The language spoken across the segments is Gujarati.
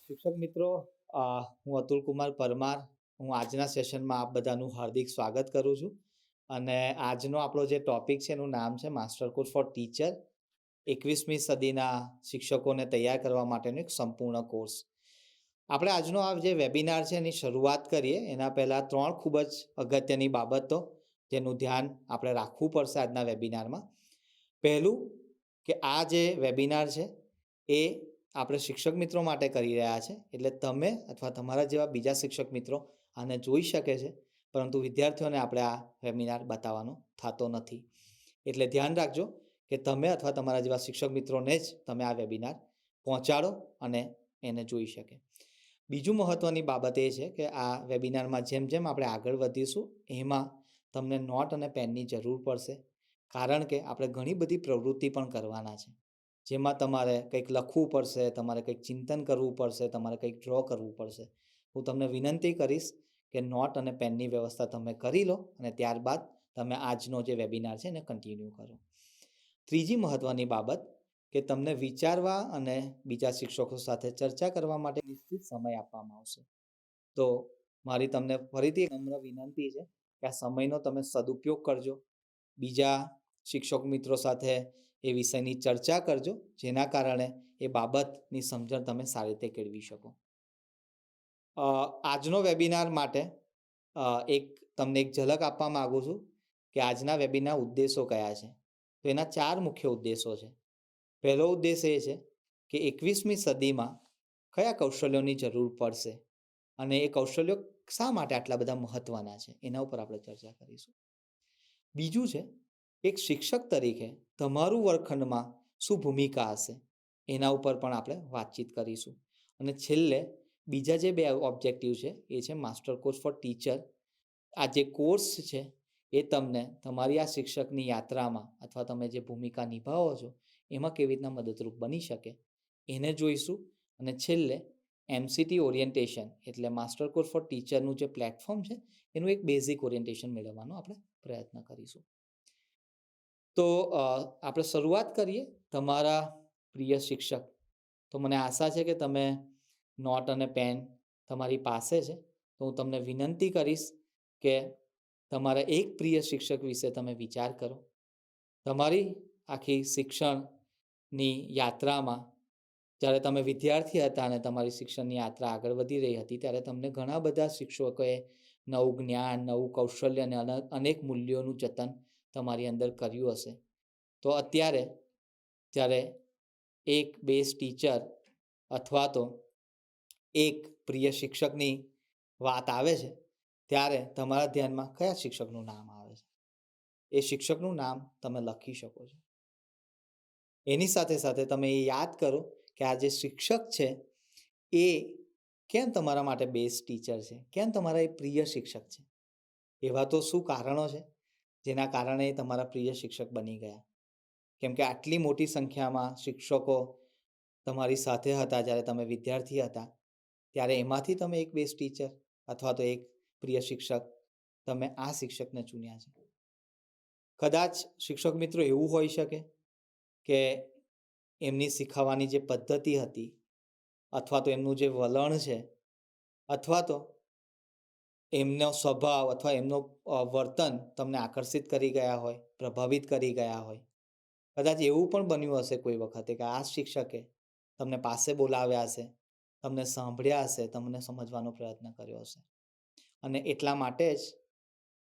શિક્ષક મિત્રો, હું અતુલ કુમાર પરમાર. હું આજના સેશનમાં આપ બધાનું હાર્દિક સ્વાગત કરું છું. અને આજનો આપણો જે ટોપિક છે એનું નામ છે માસ્ટર કોર્સ ફોર ટીચર, 21મી સદીના શિક્ષકોને તૈયાર કરવા માટેનો એક સંપૂર્ણ કોર્સ. આપણે આજનો આ જે વેબિનાર છે એની શરૂઆત કરીએ એના પહેલાં 3 ખૂબ જ અગત્યની બાબતો જેનું ધ્યાન આપણે રાખવું પડશે આજના વેબિનારમાં. પહેલું કે આ જે વેબિનાર છે એ આપણે શિક્ષક મિત્રો માટે કરી રહ્યા છે, એટલે તમે અથવા તમારા જેવા બીજા શિક્ષક મિત્રો આને જોઈ શકે છે, પરંતુ વિદ્યાર્થીઓને આપણે આ વેબિનાર બતાવવાનો થતો નથી. એટલે ધ્યાન રાખજો કે તમે અથવા તમારા જેવા શિક્ષક મિત્રોને જ તમે આ વેબિનાર પહોંચાડો અને એને જોઈ શકે. બીજું મહત્ત્વની બાબત એ છે કે આ વેબિનારમાં જેમ જેમ આપણે આગળ વધીશું એમાં તમને નોટ અને પેનની જરૂર પડશે, કારણ કે આપણે ઘણી બધી પ્રવૃત્તિ પણ કરવાના છે, જેમાં તમારે કંઈક લખવું પડશે, તમારે કંઈક ચિંતન કરવું પડશે, તમારે કંઈક ડ્રો કરવું પડશે. હું તમને વિનંતી કરીશ કે નોટ અને પેનની વ્યવસ્થા તમે કરી લો અને ત્યારબાદ તમે આજનો જે વેબિનાર છે એને કન્ટિન્યુ કરો. ત્રીજી મહત્ત્વની બાબત કે તમને વિચારવા અને બીજા શિક્ષકો સાથે ચર્ચા કરવા માટે નિશ્ચિત સમય આપવામાં આવશે. તો મારી તમને ફરીથી નમ્ર વિનંતી છે કે આ સમયનો તમે સદુપયોગ કરજો. બીજા શિક્ષક મિત્રો સાથે એ વિષયની ચર્ચા કરજો, જેના કારણે એ બાબતની સમજણ તમે સારી રીતે કેળવી શકો. આજનો વેબિનાર માટે તમને એક ઝલક આપવા માગું છું કે આજના વેબિનાર ઉદ્દેશો કયા છે. તો એના 4 મુખ્ય ઉદ્દેશો છે. પહેલો ઉદ્દેશ એ છે કે 21મી સદીમાં કયા કૌશલ્યોની જરૂર પડશે અને એ કૌશલ્યો શા માટે આટલા બધા મહત્ત્વના છે એના ઉપર આપણે ચર્ચા કરીશું. બીજું છે એક શિક્ષક તરીકે તમારું વર્ગખંડમાં શું ભૂમિકા હશે એના ઉપર પણ આપણે વાતચીત કરીશું. અને છેલ્લે બીજા જે 2 ઓબ્જેક્ટિવ છે એ છે માસ્ટર કોર્સ ફોર ટીચર. આ જે કોર્સ છે એ તમને તમારી આ શિક્ષકની યાત્રામાં અથવા તમે જે ભૂમિકા નિભાવો છો એમાં કેવી રીતના મદદરૂપ બની શકે એને જોઈશું. અને છેલ્લે MCT ઓરિએન્ટેશન એટલે માસ્ટર કોર્સ ફોર ટીચરનું જે પ્લેટફોર્મ છે એનું એક બેઝિક ઓરિએન્ટેશન મેળવવાનો આપણે પ્રયત્ન કરીશું. તો આપણે શરૂઆત કરીએ તમારા પ્રિય શિક્ષક. તો મને આશા છે કે તમે નોટ અને પેન તમારી પાસે છે. તો હું તમને વિનંતી કરીશ કે તમારા એક પ્રિય શિક્ષક વિશે તમે વિચાર કરો. તમારી આખી શિક્ષણની યાત્રામાં જ્યારે તમે વિદ્યાર્થી હતા અને તમારી શિક્ષણની યાત્રા આગળ વધી રહી હતી ત્યારે તમને ઘણા બધા શિક્ષકોએ નવું જ્ઞાન, નવું કૌશલ્ય અને અનેક મૂલ્યોનું જતન તમારી અંદર કર્યું હશે. તો અત્યારે જ્યારે એક બેસ્ટ ટીચર અથવા તો એક પ્રિય શિક્ષકની વાત આવે છે ત્યારે તમારા ધ્યાનમાં કયા શિક્ષકનું નામ આવે છે? એ શિક્ષકનું નામ તમે લખી શકો છો. એની સાથે સાથે તમે એ યાદ કરો કે આ જે શિક્ષક છે એ કેમ તમારા માટે બેસ્ટ ટીચર છે, કેમ તમારા એ પ્રિય શિક્ષક છે. એવા તો શું કારણો છે જેના કારણે તમારા પ્રિય શિક્ષક બની ગયા? કેમ કે આટલી મોટી સંખ્યામાં શિક્ષકો તમારી સાથે હતા જ્યારે તમે વિદ્યાર્થી હતા, ત્યારે એમાંથી તમે એક બેસ્ટ ટીચર અથવા તો એક પ્રિય શિક્ષક તમે આ શિક્ષકને ચૂન્યા છે. કદાચ શિક્ષક મિત્રો એવું હોઈ શકે કે એમની શીખવવાની જે પદ્ધતિ હતી અથવા તો એમનું જે વલણ છે અથવા તો એમનો સ્વભાવ અથવા એમનો વર્તન તમને આકર્ષિત કરી ગયા હોય, પ્રભાવિત કરી ગયા હોય. કદાચ એવું પણ બન્યું હશે કોઈ વખતે કે આ શિક્ષકે તમને પાસે બોલાવ્યા હશે, તમને સાંભળ્યા હશે, તમને સમજવાનો પ્રયત્ન કર્યો હશે અને એટલા માટે જ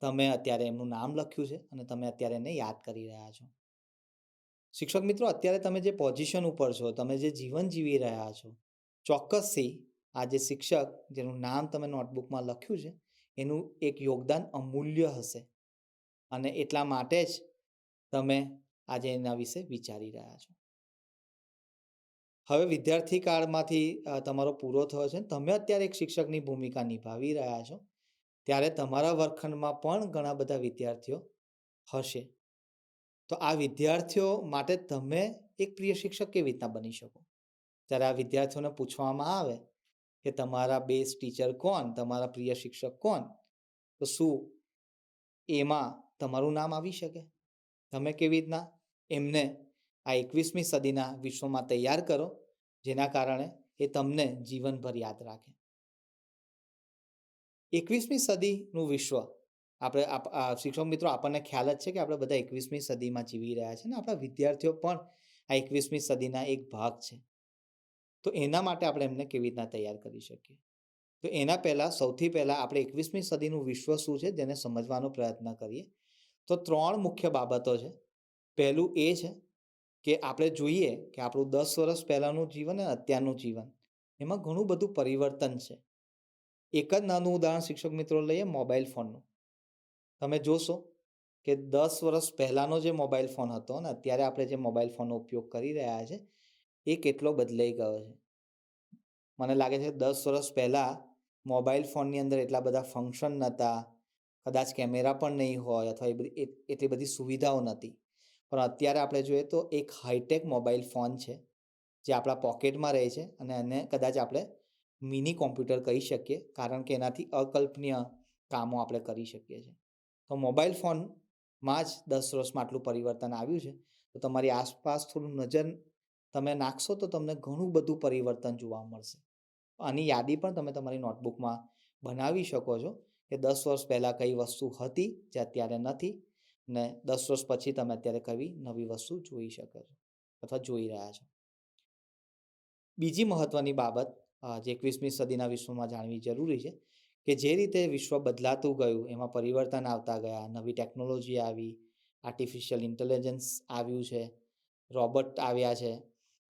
તમે અત્યારે એમનું નામ લખ્યું છે અને તમે અત્યારે એને યાદ કરી રહ્યા છો. શિક્ષક મિત્રો, અત્યારે તમે જે પોઝિશન ઉપર છો, તમે જે જીવન જીવી રહ્યા છો, ચોક્કસથી આ જે શિક્ષક જેનું નામ તમે નોટબુકમાં લખ્યું છે એનું એક યોગદાન અમૂલ્ય હશે અને એટલા માટે જ તમે આજે એના વિશે વિચારી રહ્યા છો. હવે વિદ્યાર્થી કાળમાંથી તમારો પૂરો થયો છે, તમે અત્યારે એક શિક્ષકની ભૂમિકા નિભાવી રહ્યા છો, ત્યારે તમારા વર્ગખંડમાં પણ ઘણા બધા વિદ્યાર્થીઓ હશે. તો આ વિદ્યાર્થીઓ માટે તમે એક પ્રિય શિક્ષક કેવી રીતના બની શકો? જ્યારે આ વિદ્યાર્થીઓને પૂછવામાં આવે કે તમારા બેસ્ટ ટીચર કોણ, તમારા પ્રિય શિક્ષક કોણ, તો શું એમાં તમારું નામ આવી શકે? તમે કેવી રીતના એમને આ 21મી સદીના વિશ્વમાં તૈયાર કરો જેના કારણે એ તમને જીવનભર યાદ રાખે. 21મી સદીનું વિશ્વ આપણે શિક્ષક મિત્રો આપણને ખ્યાલ જ છે કે આપણે બધા 21મી સદીમાં જીવી રહ્યા છે ને આપણા વિદ્યાર્થીઓ પણ આ 21મી સદીના એક ભાગ છે. તો એના માટે આપણે એમને કેવી રીતના તૈયાર કરી શકીએ? તો એના પહેલાં સૌથી પહેલાં આપણે 21મી સદીનું વિશ્વ શું છે તેને સમજવાનો પ્રયત્ન કરીએ. તો 3 મુખ્ય બાબતો છે. પહેલું એ છે કે આપણે જોઈએ કે આપણું 10 વર્ષ પહેલાંનું જીવન અને અત્યારનું જીવન એમાં ઘણું બધું પરિવર્તન છે. એક જ નાનું ઉદાહરણ શિક્ષક મિત્રો લઈએ મોબાઈલ ફોનનું. તમે જોશો કે 10 વર્ષ પહેલાંનો જે મોબાઈલ ફોન હતો અને અત્યારે આપણે જે મોબાઈલ ફોનનો ઉપયોગ કરી રહ્યા છે એ કેટલો બદલાઈ ગયો છે. મને લાગે છે 10 વર્ષ પહેલાં મોબાઈલ ફોનની અંદર એટલા બધા ફંક્શન નહોતા, કદાચ કેમેરા પણ નહીં હોય અથવા એટલી બધી સુવિધાઓ નહોતી. પણ અત્યારે આપણે જોઈએ તો એક હાઈટેક મોબાઈલ ફોન છે જે આપણા પોકેટમાં રહે છે અને એને કદાચ આપણે મિની કોમ્પ્યુટર કહી શકીએ કારણ કે એનાથી અકલ્પનીય કામો આપણે કરી શકીએ છીએ. તો મોબાઈલ ફોનમાં જ 10 વર્ષમાં આટલું પરિવર્તન આવ્યું છે. તો તમારી આસપાસ થોડું નજર તમે નાખશો તો તમને ઘણું બધું પરિવર્તન જોવા મળશે. આની યાદી પણ તમે તમારી નોટબુકમાં બનાવી શકો છો કે 10 વર્ષ પહેલાં કઈ વસ્તુ હતી જે અત્યારે નથી ને 10 વર્ષ પછી તમે અત્યારે કઈ નવી વસ્તુ જોઈ શકો છો અથવા જોઈ રહ્યા છો. બીજી મહત્વની બાબત જે 21મી સદીના વિશ્વમાં જાણવી જરૂરી છે કે જે રીતે વિશ્વ બદલાતું ગયું એમાં પરિવર્તન આવતા ગયા, નવી ટેકનોલોજી આવી, આર્ટિફિશિયલ ઇન્ટેલિજન્સ આવ્યું છે, રોબોટ આવ્યા છે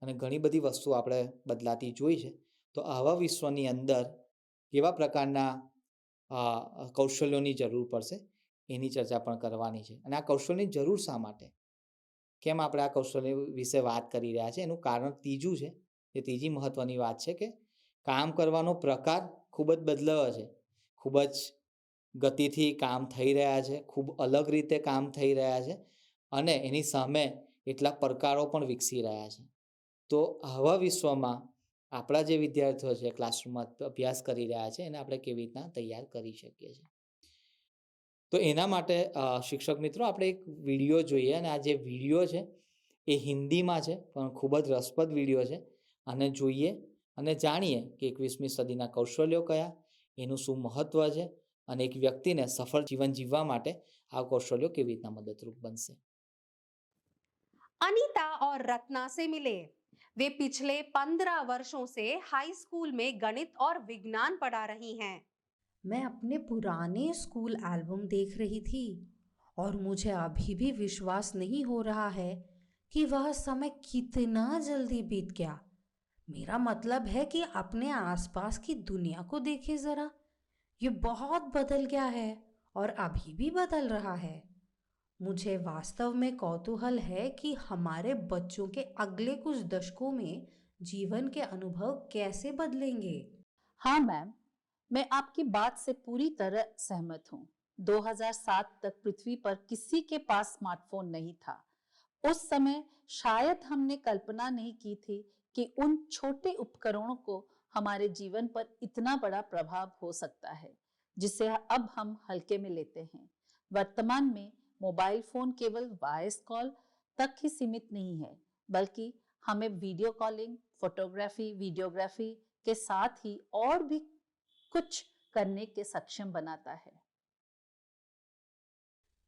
અને ઘણી બધી વસ્તુ આપણે બદલાતી જોઈ છે. તો આવા વિશ્વની અંદર કેવા પ્રકારના કૌશલ્યોની જરૂર પડશે એની ચર્ચા પણ કરવાની છે. અને આ કૌશલ્યની જરૂર શા માટે? કેમ આપણે આ કૌશલ્ય વિશે વાત કરી રહ્યા છે? એનું કારણ ત્રીજું છે. એ ત્રીજી મહત્વની વાત છે કે કામ કરવાનો પ્રકાર ખૂબ જ બદલાયો છે. ખૂબ જ ગતિથી કામ થઈ રહ્યા છે, ખૂબ અલગ રીતે કામ થઈ રહ્યા છે અને એની સામે એટલા પડકારો પણ વિકસી રહ્યા છે. તો આવા વિશ્વમાં આપણા જે વિદ્યાર્થીઓ છે ક્લાસરૂમમાં અભ્યાસ કરી રહ્યા છે એને આપણે કેવી રીતના તૈયાર કરી શકીએ છીએ? તો એના માટે શિક્ષક મિત્રો આપણે એક વિડીયો જોઈએ અને આ જે વિડીયો છે એ હિન્દીમાં છે પણ ખૂબ જ રસપ્રદ વિડીયો છે. અને જોઈએ અને જાણીએ કે 21મી સદીના કૌશલ્યો કયા, એનું શું મહત્વ છે અને એક વ્યક્તિને સફળ જીવન જીવવા માટે આ કૌશલ્યો કેવી રીતના મદદરૂપ બનશે. अनीता और रत्ना से मिले। वे पिछले 15 वर्षों से हाई स्कूल में गणित और विज्ञान पढ़ा रही हैं। मैं अपने पुराने स्कूल एल्बम देख रही थी और मुझे अभी भी विश्वास नहीं हो रहा है कि वह समय कितना जल्दी बीत गया। मेरा मतलब है कि अपने आसपास की दुनिया को देखिए जरा, ये बहुत बदल गया है और अभी भी बदल रहा है। मुझे वास्तव में कौतूहल है कि हमारे बच्चों के अगले कुछ दशकों में जीवन के अनुभव कैसे बदलेंगे। हाँ मैम, मैं आपकी बात से पूरी तरह सहमत हूँ। 2007 तक पृथ्वी पर किसी के पास स्मार्टफोन नहीं था। उस समय शायद हमने कल्पना नहीं की थी कि उन छोटे उपकरणों को हमारे जीवन पर इतना बड़ा प्रभाव हो सकता है जिसे अब हम हल्के में लेते हैं। वर्तमान में मोबाइल फोन केवल वॉइस कॉल तक ही सीमित नहीं है, बल्कि हमें वीडियो कॉलिंग, फोटोग्राफी, वीडियोग्राफी के साथ ही और भी कुछ करने के सक्षम बनाता है।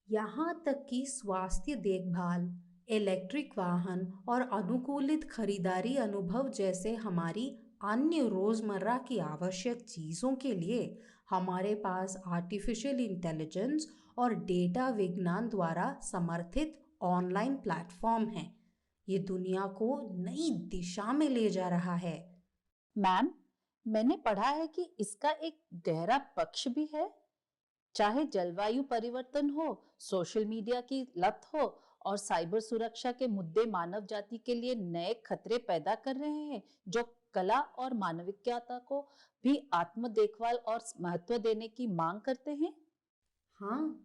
यहाँ तक कि स्वास्थ्य देखभाल, इलेक्ट्रिक वाहन और अनुकूलित खरीदारी अनुभव जैसे हमारी अन्य रोजमर्रा की आवश्यक चीजों के लिए हमारे पास आर्टिफिशियल इंटेलिजेंस और डेटा विज्ञान द्वारा समर्थित ऑनलाइन प्लेटफॉर्म हैं। ये दुनिया को नई दिशा में ले जा रहा है। मैम, मैंने पढ़ा है कि इसका एक गहरा पक्ष भी है। चाहे जलवायु परिवर्तन हो, सोशल मीडिया की लत हो और साइबर सुरक्षा के मुद्दे मानव जाति के लिए नए खतरे पैदा कर रहे हैं, जो कला और मानविकता को भी आत्म देखभाल और महत्व देने की मांग करते हैं। हाँ,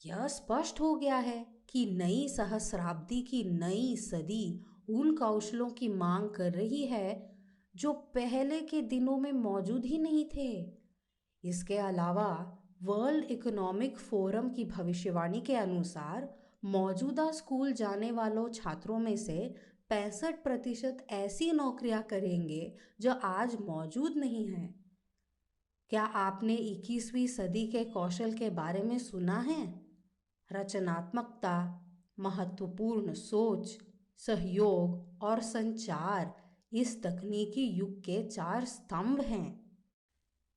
यह स्पष्ट हो गया है कि नई सहस्राब्दी की नई सदी उन कौशलों की मांग कर रही है जो पहले के दिनों में मौजूद ही नहीं थे। इसके अलावा वर्ल्ड इकोनॉमिक फोरम की भविष्यवाणी के अनुसार मौजूदा स्कूल जाने वालों छात्रों में से 65% ऐसी नौकरियां करेंगे जो आज मौजूद नहीं हैं। क्या आपने 21वीं सदी के कौशल के बारे में सुना है? रचनात्मकता, महत्वपूर्ण सोच, सहयोग और संचार इस तकनीकी युग के 4 स्तंभ हैं।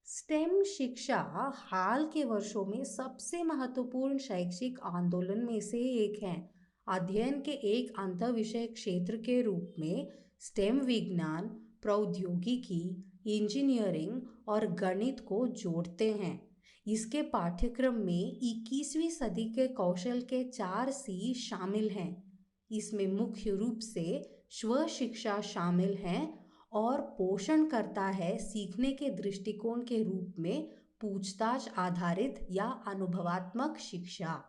स्टेम शिक्षा हाल के वर्षों में सबसे महत्वपूर्ण शैक्षिक आंदोलन में से एक है। अध्ययन के एक अंतःविषय क्षेत्र के रूप में स्टेम विज्ञान, प्रौद्योगिकी, इंजीनियरिंग और गणित को जोड़ते हैं। इसके पाठ्यक्रम में 21वीं सदी के कौशल के 4 सी शामिल हैं। इसमें मुख्य रूप से स्व शिक्षा शामिल है और पोषण करता है सीखने के दृष्टिकोण के रूप में पूछताछ आधारित या अनुभवात्मक शिक्षा।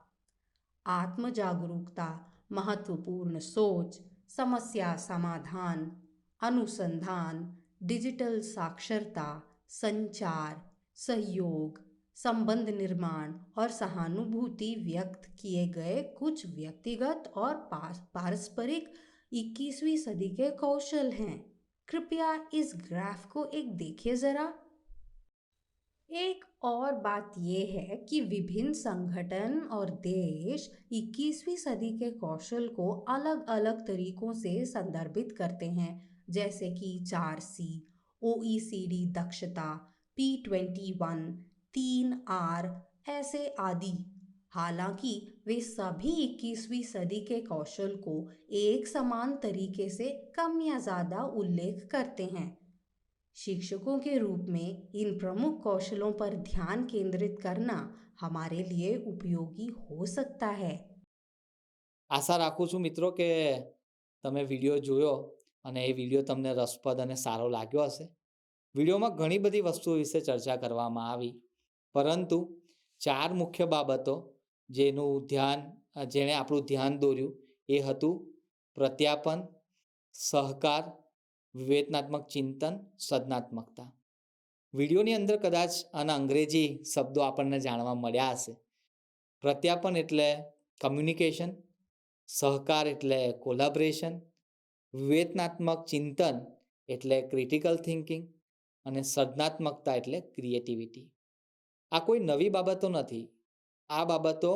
आत्म जागरूकता, महत्वपूर्ण सोच, समस्या समाधान, अनुसंधान, डिजिटल साक्षरता, संचार, सहयोग, संबंध निर्माण और सहानुभूति व्यक्त किए गए कुछ व्यक्तिगत और पारस्परिक 21वीं सदी के कौशल हैं। कृपया इस ग्राफ को एक देखिए जरा। एक और बात यह है कि विभिन्न संगठन और देश 21वीं सदी के कौशल को अलग अलग तरीकों से संदर्भित करते हैं, जैसे कि 4C, OECD दक्षता, P21, 3R ऐसे आदि। हालांकि वे सभी 21वीं सदी के कौशल को एक समान तरीके से कम या ज़्यादा उल्लेख करते हैं। शिक्षकों के रूप में इन प्रमुख कौशलों पर ध्यान केंद्रित करना हमारे लिए उपयोगी हो सकता है। આશા રાખું છું મિત્રો કે તમે વિડીયો જોયો અને એ વિડીયો તમને રસપ્રદ અને સારો લાગ્યો હશે. વિડીયોમાં ઘણી બધી વસ્તુઓ વિશે ચર્ચા કરવામાં આવી, પરંતુ 4 મુખ્ય બાબતો જેણે આપણું ધ્યાન દોર્યું એ હતું પ્રત્યાપન, સહકાર, વિવેચનાત્મક ચિંતન, સર્જનાત્મકતા. વિડીયોની અંદર કદાચ આના અંગ્રેજી શબ્દો આપણને જાણવા મળ્યા હશે. પ્રત્યાપન એટલે કમ્યુનિકેશન, સહકાર એટલે કોલાબરેશન, વિવેચનાત્મક ચિંતન એટલે ક્રિટિકલ થિંકિંગ અને સર્જનાત્મકતા એટલે ક્રિએટિવિટી. આ કોઈ નવી બાબતો નથી. આ બાબતો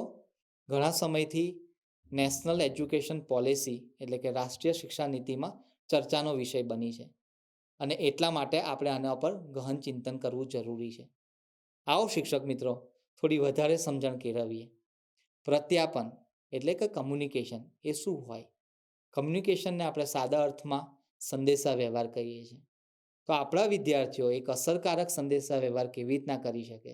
ઘણા સમયથી નેશનલ એજ્યુકેશન પોલિસી એટલે કે રાષ્ટ્રીય શિક્ષા નીતિમાં ચર્ચાનો વિષય બની છે અને એટલા માટે આપણે આના પર ગહન ચિંતન કરવું જરૂરી છે. આવો શિક્ષક મિત્રો થોડી વધારે સમજણ કેળવીએ. પ્રત્યાપન એટલે કે કમ્યુનિકેશન એ શું હોય? કમ્યુનિકેશનને આપણે સાદા અર્થમાં સંદેશા વ્યવહાર કહીએ છીએ. તો આપણા વિદ્યાર્થીઓ એક અસરકારક સંદેશા વ્યવહાર કેવી રીતના કરી શકે,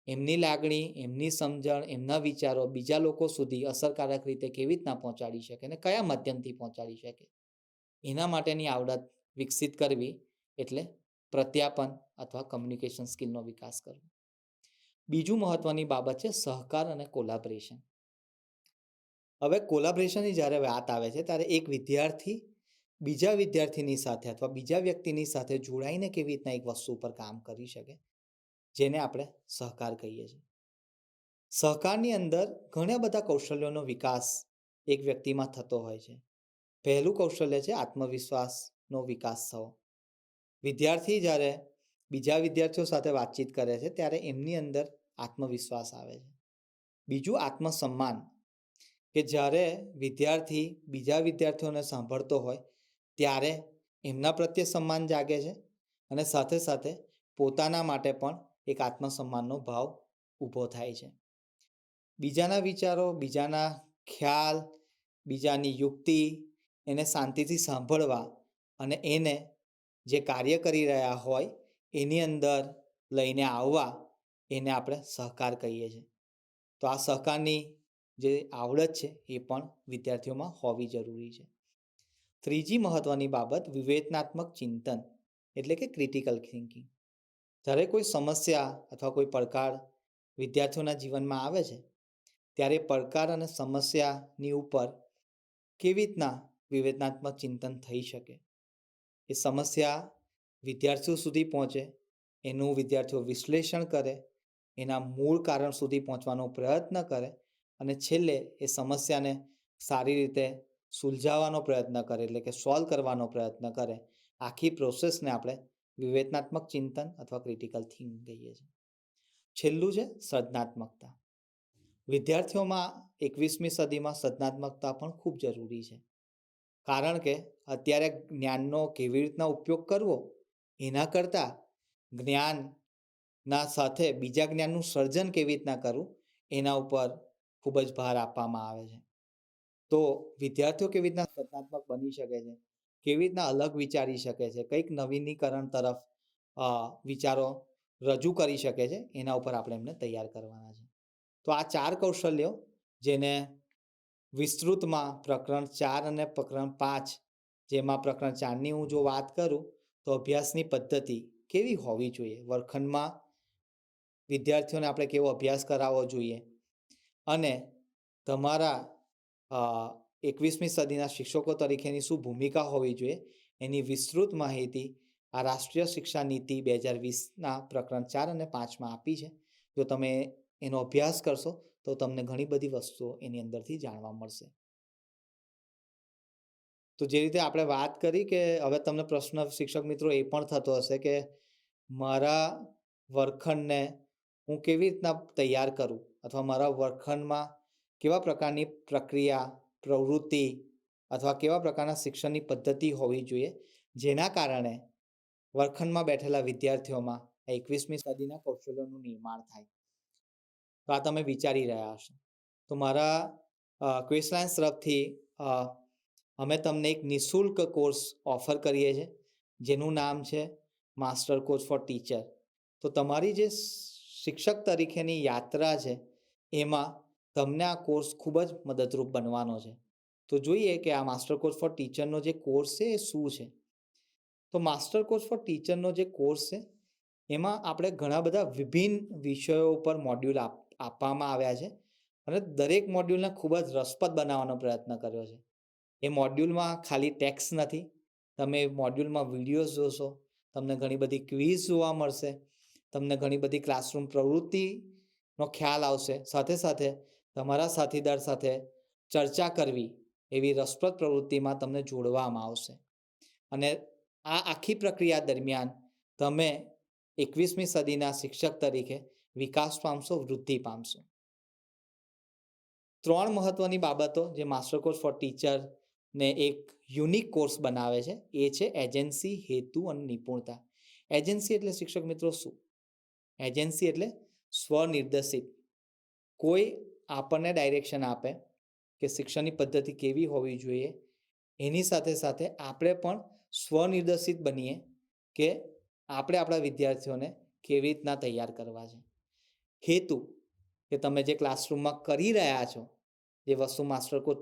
એમની લાગણી, એમની સમજણ, એમના વિચારો બીજા લોકો સુધી અસરકારક રીતે કેવી રીતના પહોંચાડી શકે અને કયા માધ્યમથી પહોંચાડી શકે, એના માટેની આવડત વિકસિત કરવી એટલે પ્રત્યાપન અથવા કમ્યુનિકેશન સ્કિલનો વિકાસ કરવો. બીજું મહત્વની બાબત છે સહકાર અને કોલાબરેશન. હવે કોલાબરેશનની જ્યારે વાત આવે છે ત્યારે એક વિદ્યાર્થી બીજા વિદ્યાર્થીની સાથે અથવા બીજા વ્યક્તિની સાથે જોડાઈને કેવી રીતના એક વસ્તુ પર કામ કરી શકે, જેને આપણે સહકાર કહીએ છીએ. સહકારની અંદર ઘણા બધા કૌશલ્યોનો વિકાસ એક વ્યક્તિમાં થતો હોય છે. પહેલું કૌશલ્ય છે આત્મવિશ્વાસનો વિકાસ થવો. વિદ્યાર્થી જ્યારે બીજા વિદ્યાર્થીઓ સાથે વાતચીત કરે છે ત્યારે એમની અંદર આત્મવિશ્વાસ આવે છે. બીજું આત્મસન્માન, કે જ્યારે વિદ્યાર્થી બીજા વિદ્યાર્થીઓને સાંભળતો હોય ત્યારે એમના પ્રત્યે સન્માન જાગે છે અને સાથે સાથે પોતાના માટે પણ એક આત્મસન્માનનો ભાવ ઊભો થાય છે. બીજાના વિચારો, બીજાના ખ્યાલ, બીજાની યુક્તિ એને શાંતિથી સાંભળવા અને એને જે કાર્ય કરી રહ્યા હોય એની અંદર લઈને આવવા, એને આપણે સહકાર કહીએ છીએ. તો આ સહકારની જે આવડત છે એ પણ વિદ્યાર્થીઓમાં હોવી જરૂરી છે. ત્રીજી મહત્વની બાબત વિવેચનાત્મક ચિંતન એટલે કે ક્રિટિકલ થિંકિંગ. જ્યારે કોઈ સમસ્યા અથવા કોઈ પડકાર વિદ્યાર્થીઓના જીવનમાં આવે છે ત્યારે પડકાર અને સમસ્યાની ઉપર કેવી રીતના વિવેચનાત્મક ચિંતન થઈ શકે, એ સમસ્યા વિદ્યાર્થીઓ સુધી પહોંચે, એનું વિદ્યાર્થીઓ વિશ્લેષણ કરે, એના મૂળ કારણ સુધી પહોંચવાનો પ્રયત્ન કરે અને છેલ્લે એ સમસ્યાને સારી રીતે સુલઝાવવાનો પ્રયત્ન કરે, એટલે કે સોલ્વ કરવાનો પ્રયત્ન કરે. આખી પ્રોસેસને આપણે વિવેચનાત્મક ચિંતન અથવા ક્રિટિકલ થિંકિંગ કહીએ છીએ. છેલ્લું છે સર્જનાત્મકતા. વિદ્યાર્થીઓમાં 21મી સદીમાં સર્જનાત્મકતા પણ ખૂબ જરૂરી છે, કારણ કે અત્યારે જ્ઞાનનો કેવી રીતના ઉપયોગ કરવો એના કરતાં જ્ઞાનના સાથે બીજા જ્ઞાનનું સર્જન કેવી રીતના કરવું એના ઉપર ખૂબ જ ભાર આપવામાં આવે છે. તો વિદ્યાર્થીઓ કેવી રીતના સર્જનાત્મક બની શકે છે, કેવી રીતના અલગ વિચારી શકે છે, કંઈક નવીનીકરણ તરફ વિચારો રજૂ કરી શકે છે, એના ઉપર આપણે એમને તૈયાર કરવાના છે. તો આ 4 કૌશલ્યો, જેને વિસ્તૃતમાં પ્રકરણ 4 અને પ્રકરણ 5, જેમાં પ્રકરણ 4ની હું જો વાત કરું તો અભ્યાસની પદ્ધતિ કેવી હોવી જોઈએ, વર્ગખંડમાં વિદ્યાર્થીઓને આપણે કેવો અભ્યાસ કરાવવો જોઈએ, અને તમારા 21મી સદીના શિક્ષકો તરીકેની શું ભૂમિકા હોવી જોઈએ, એની વિસ્તૃત માહિતી આ રાષ્ટ્રીય શિક્ષા નીતિ 2020ના પ્રકરણ 4 અને 5માં આપી છે. જો તમે એનો અભ્યાસ કરશો તો તમને ઘણી બધી વસ્તુઓ એની અંદરથી જાણવા મળશે. તો જે રીતે આપણે વાત કરી કે હવે તમને પ્રશ્ન શિક્ષક મિત્રો એ પણ થતો હશે કે મારા વર્ગખંડને હું કેવી રીતના તૈયાર કરું, અથવા મારા વર્ગખંડમાં કેવા પ્રકારની પ્રક્રિયા, પ્રવૃત્તિ અથવા કેવા પ્રકારના શિક્ષણની પદ્ધતિ હોવી જોઈએ, જેના કારણે વર્ગખંડમાં બેઠેલા વિદ્યાર્થીઓમાં 21મી સદીના કૌશલ્યોનું નિર્માણ થાય. તો આ તમે વિચારી રહ્યા હશો. તો મારા ક્વેસ્ટ લાઇન્સ તરફથી અમે તમને એક નિઃશુલ્ક કોર્સ ઓફર કરીએ છીએ, જેનું નામ છે માસ્ટર કોચ ફોર ટીચર. તો તમારી જે શિક્ષક તરીકેની યાત્રા છે એમાં તમને આ કોર્સ ખૂબ જ મદદરૂપ બનવાનો છે. તો જોઈએ કે આ માસ્ટર કોચ ફોર ટીચરનો જે કોર્સ છે એ શું છે. તો માસ્ટર કોચ ફોર ટીચરનો જે કોર્સ છે એમાં આપણે ઘણા બધા વિભિન્ન વિષયો ઉપર મોડ્યુલ આપવામાં આવ્યા છે, અને દરેક મોડ્યુલને ખૂબ જ રસપ્રદ બનાવવાનો પ્રયત્ન કર્યો છે. એ મોડ્યુલમાં ખાલી ટેક્સ્ટ નથી, તમે મોડ્યુલમાં વિડીયોઝ જોશો, તમને ઘણી બધી ક્વિઝ જોવા મળશે, તમને ઘણી બધી ક્લાસરૂમ પ્રવૃત્તિનો ખ્યાલ આવશે, સાથે સાથે તમારા સાથીદાર સાથે ચર્ચા કરવી એવી રસપ્રદ પ્રવૃત્તિમાં તમને જોડવામાં આવશે. અને આ આખી પ્રક્રિયા દરમિયાન તમે 21મી સદીના શિક્ષક તરીકે વિકાસ પામશો, વૃદ્ધિ પામશો. 3 મહત્વની બાબતો જે માસ્ટર કોચ ફોર ટીચરને એક યુનિક કોર્સ બનાવે છે એ છે એજન્સી, હેતુ અને નિપુણતા. એજન્સી એટલે શિક્ષક મિત્રો શું? એજન્સી એટલે સ્વનિર્દેશિત. કોઈ આપણને ડાયરેક્શન આપે કે શિક્ષણની પદ્ધતિ કેવી હોવી જોઈએ, એની સાથે સાથે આપણે પણ સ્વનિર્દેશિત બનીએ કે આપણે આપણા વિદ્યાર્થીઓને કેવી રીતના તૈયાર કરવા છે. હેતુ કે તમે જે ક્લાસરૂમમાં કરી રહ્યા છો, જે વસ્તુ માસ્ટર કોચ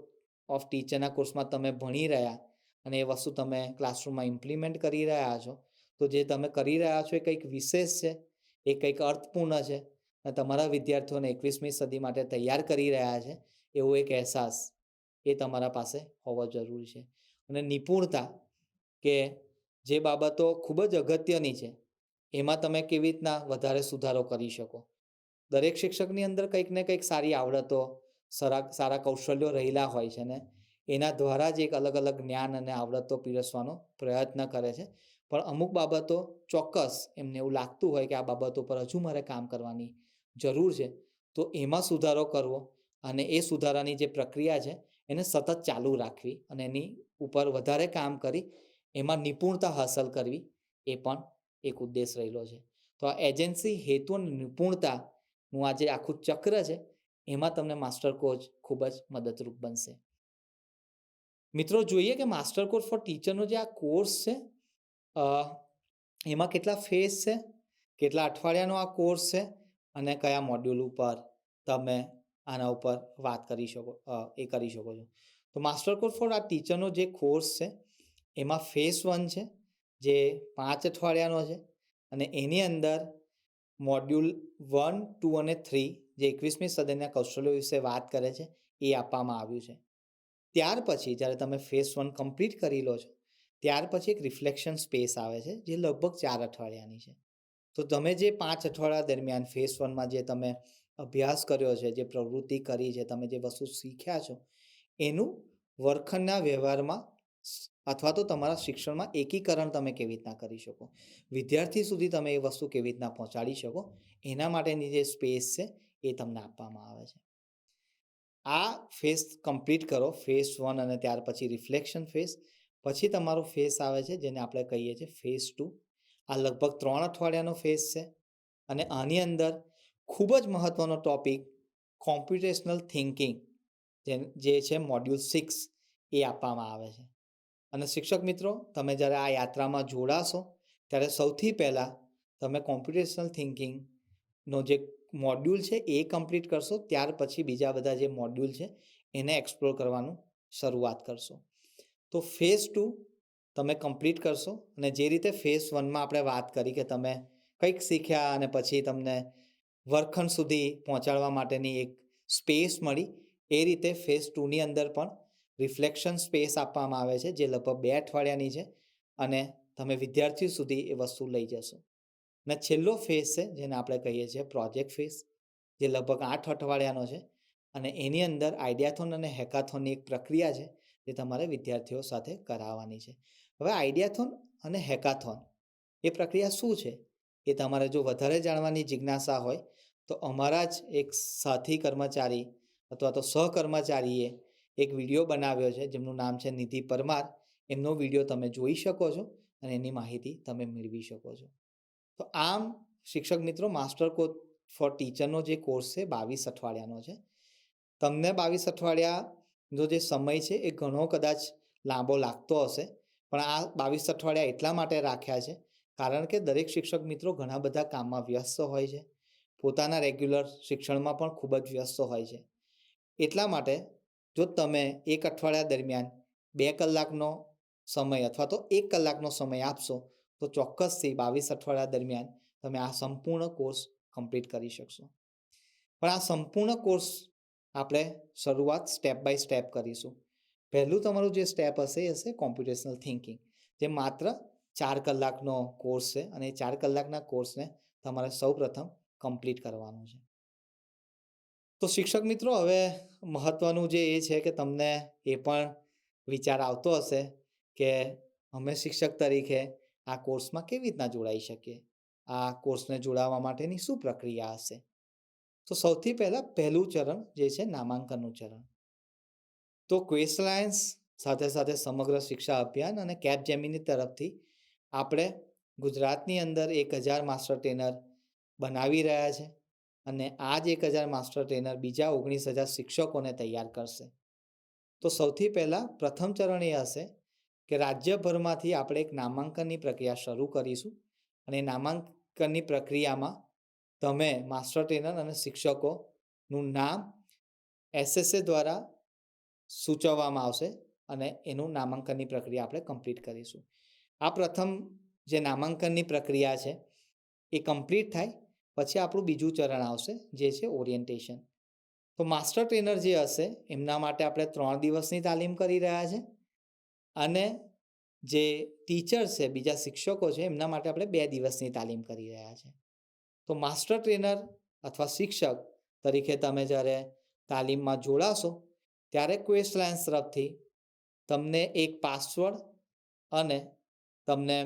ઓફ ટીચરના કોર્સમાં તમે ભણી રહ્યા અને એ વસ્તુ તમે ક્લાસરૂમમાં ઇમ્પ્લિમેન્ટ કરી રહ્યા છો, તો જે તમે કરી રહ્યા છો એ કંઈક વિશેષ છે, એ કંઈક અર્થપૂર્ણ છે, અને તમારા વિદ્યાર્થીઓને 21મી સદી માટે તૈયાર કરી રહ્યા છે એવો એક અહેસાસ એ તમારા પાસે હોવો જરૂરી છે. અને નિપુણતા કે જે બાબતો ખૂબ જ અગત્યની છે એમાં તમે કેવી રીતના વધારે સુધારો કરી શકો. દરેક શિક્ષકની અંદર કંઈક ને કંઈક સારી આવડતો, સારા કૌશલ્યો રહેલા હોય છે, ને એના દ્વારા જ એક અલગ અલગ જ્ઞાન અને આવડતો પીરસવાનો પ્રયત્ન કરે છે. પણ અમુક બાબતો ચોક્કસ એમને એવું લાગતું હોય કે આ બાબતો પર હજુ મારે કામ કરવાની જરૂર છે, તો એમાં સુધારો કરવો અને એ સુધારાની જે પ્રક્રિયા છે એને સતત ચાલુ રાખવી અને એની ઉપર વધારે કામ કરી એમાં નિપુણતા હાંસલ કરવી, એ પણ એક ઉદ્દેશ રહેલો છે. તો આ એજન્સી, હેતુ અને નિપુણતાનું આ જે આખું ચક્ર છે એમાં તમને માસ્ટર કોચ ખૂબ જ મદદરૂપ બનશે. મિત્રો, જોઈએ કે માસ્ટર કોચ ફોર ટીચરનો જે આ કોર્સ છે એમાં કેટલા ફેઝ છે, કેટલા અઠવાડિયાનો આ કોર્સ છે અને કયા મોડ્યુલ ઉપર તમે આના ઉપર વાત કરી શકો છો. તો માસ્ટર કોચ ફોર આ ટીચરનો જે કોર્સ છે એમાં ફેઝ 1 છે, જે 5 અઠવાડિયાનો છે, અને એની અંદર મોડ્યુલ 1, 2 અને 3 જે 21મી સદીના કૌશલ્યો વિશે વાત કરે છે એ આપવામાં આવ્યું છે. ત્યાર પછી જ્યારે તમે ફેઝ 1 કમ્પ્લીટ કરી લો છો, ત્યાર પછી એક રિફ્લેક્શન સ્પેસ આવે છે જે લગભગ 4 અઠવાડિયાની છે. તો તમે જે 5 અઠવાડિયા દરમિયાન ફેઝ 1માં જે તમે અભ્યાસ કર્યો છે, જે પ્રવૃત્તિ કરી છે, તમે જે વસ્તુ શીખ્યા છો, એનું વર્ગખંડના વ્યવહારમાં અથવા તો તમારા શિક્ષણમાં એકીકરણ તમે કેવી રીતના કરી શકો, વિદ્યાર્થી સુધી તમે એ વસ્તુ કેવી રીતના પહોંચાડી શકો, એના માટેની જે સ્પેસ છે એ તમને આપવામાં આવે છે. આ ફેઝ કમ્પ્લીટ કરો, ફેઝ 1, અને ત્યાર પછી રિફ્લેક્શન ફેઝ. પછી તમારો ફેઝ આવે છે જેને આપણે કહીએ છીએ ફેઝ 2. આ લગભગ 3 અઠવાડિયાનો ફેઝ છે અને આની અંદર ખૂબ જ મહત્વનો ટોપિક કોમ્પ્યુટેશનલ થિંકિંગ જે છે મોડ્યુલ 6 એ આપવામાં આવે છે. અને શિક્ષક મિત્રો, તમે જ્યારે આ યાત્રામાં જોડાશો ત્યારે સૌથી પહેલાં તમે કોમ્પ્યુટેશનલ થિંકિંગનો જે મોડ્યુલ છે એ કમ્પ્લીટ કરશો, ત્યાર પછી બીજા બધા જે મોડ્યુલ છે એને એક્સપ્લોર કરવાનું શરૂઆત કરશો. તો ફેઝ 2 તમે કમ્પ્લીટ કરશો અને જે રીતે ફેઝ 1માં આપણે વાત કરી કે તમે કંઈક શીખ્યા અને પછી તમને વર્ગખંડ સુધી પહોંચાડવા માટેની એક સ્પેસ મળી, એ રીતે ફેઝ 2ની અંદર પણ રિફ્લેક્શન સ્પેસ આપવામાં આવે છે જે લગભગ 2 અઠવાડિયાની છે અને તમે વિદ્યાર્થીઓ સુધી એ વસ્તુ લઈ જશો. અને છેલ્લો ફેઝ છે જેને આપણે કહીએ છીએ પ્રોજેક્ટ ફેઝ, જે લગભગ 8 અઠવાડિયાનો છે અને એની અંદર આઈડિયાથોન અને હેકાથોનની એક પ્રક્રિયા છે જે તમારે વિદ્યાર્થીઓ સાથે કરાવવાની છે. હવે આઈડિયાથોન અને હેકાથોન એ પ્રક્રિયા શું છે એ તમારે જો વધારે જાણવાની જિજ્ઞાસા હોય તો અમારા જ એક સાથી કર્મચારી અથવા તો સહકર્મચારીએ એક વિડીયો બનાવ્યો છે જેમનું નામ છે નિધિ પરમાર. એમનો વિડીયો તમે જોઈ શકો છો અને એની માહિતી તમે મેળવી શકો છો. તો આમ શિક્ષક મિત્રો, માસ્ટર કોર્સ ફોર ટીચરનો જે કોર્સ છે 22 અઠવાડિયાનો છે. તમને 22 અઠવાડિયાનો જે સમય છે એ ઘણો કદાચ લાંબો લાગતો હશે, પણ આ 22 અઠવાડિયા એટલા માટે રાખ્યા છે કારણ કે દરેક શિક્ષક મિત્રો ઘણા બધા કામમાં વ્યસ્ત હોય છે, પોતાના રેગ્યુલર શિક્ષણમાં પણ ખૂબ જ વ્યસ્ત હોય છે. એટલા માટે જો તમે એક અઠવાડિયા દરમિયાન 2 કલાકનો સમય અથવા તો 1 કલાકનો સમય આપશો તો ચોક્કસથી 22 અઠવાડિયા દરમિયાન તમે આ સંપૂર્ણ કોર્સ કમ્પ્લીટ કરી શકશો. પણ આ સંપૂર્ણ કોર્સ આપણે શરૂઆત સ્ટેપ બાય સ્ટેપ કરીશું. પહેલું તમારું જે સ્ટેપ હશે એ હશે કોમ્પ્યુટેશનલ થિંકિંગ, જે માત્ર 4 કલાકનો કોર્સ છે અને એ 4 કલાકના કોર્સને તમારે સૌપ્રથમ કમ્પ્લીટ કરવાનું છે. તો શિક્ષક મિત્રો, હવે મહત્વનું જે એ છે કે તમને એ પણ વિચાર આવતો હશે કે અમે શિક્ષક તરીકે આ કોર્સમાં કેવી રીતના જોડાઈ શકીએ, આ કોર્સને જોડાવા માટેની શું પ્રક્રિયા હશે. તો સૌથી પહેલું ચરણ જે છે નામાંકનનું ચરણ. તો ક્વેસ્ટ લાયન્સ સાથે સાથે સમગ્ર શિક્ષા અભિયાન અને કેપજેમિની તરફથી આપણે ગુજરાતની અંદર 1000 માસ્ટર ટ્રેનર બનાવી રહ્યા છે અને આ જ 1000 માસ્ટર ટ્રેનર બીજા 19,000 શિક્ષકોને તૈયાર કરશે. તો સૌથી પહેલાં પ્રથમ ચરણ એ હશે કે રાજ્યભરમાંથી આપણે એક નામાંકનની પ્રક્રિયા શરૂ કરીશું અને નામાંકનની પ્રક્રિયામાં તમે માસ્ટર ટ્રેનર અને શિક્ષકોનું નામ SSA દ્વારા સૂચવવામાં આવશે અને એનું નામાંકનની પ્રક્રિયા આપણે કમ્પ્લીટ કરીશું. આ પ્રથમ જે નામાંકનની પ્રક્રિયા છે એ કમ્પ્લીટ થાય પછી આપણું બીજું ચરણ આવશે જે છે ઓરિએન્ટેશન. તો માસ્ટર ટ્રેનર જે હશે એમના માટે આપણે 3 દિવસની તાલીમ કરી રહ્યા છે અને જે ટીચર છે, બીજા શિક્ષકો છે, એમના માટે આપણે 2 દિવસની તાલીમ કરી રહ્યા છે. તો માસ્ટર ટ્રેનર અથવા શિક્ષક તરીકે તમે જ્યારે તાલીમમાં જોડાશો ત્યારે ક્વેસ્ટ લાયન્સ તરફથી તમને એક પાસવર્ડ અને તમને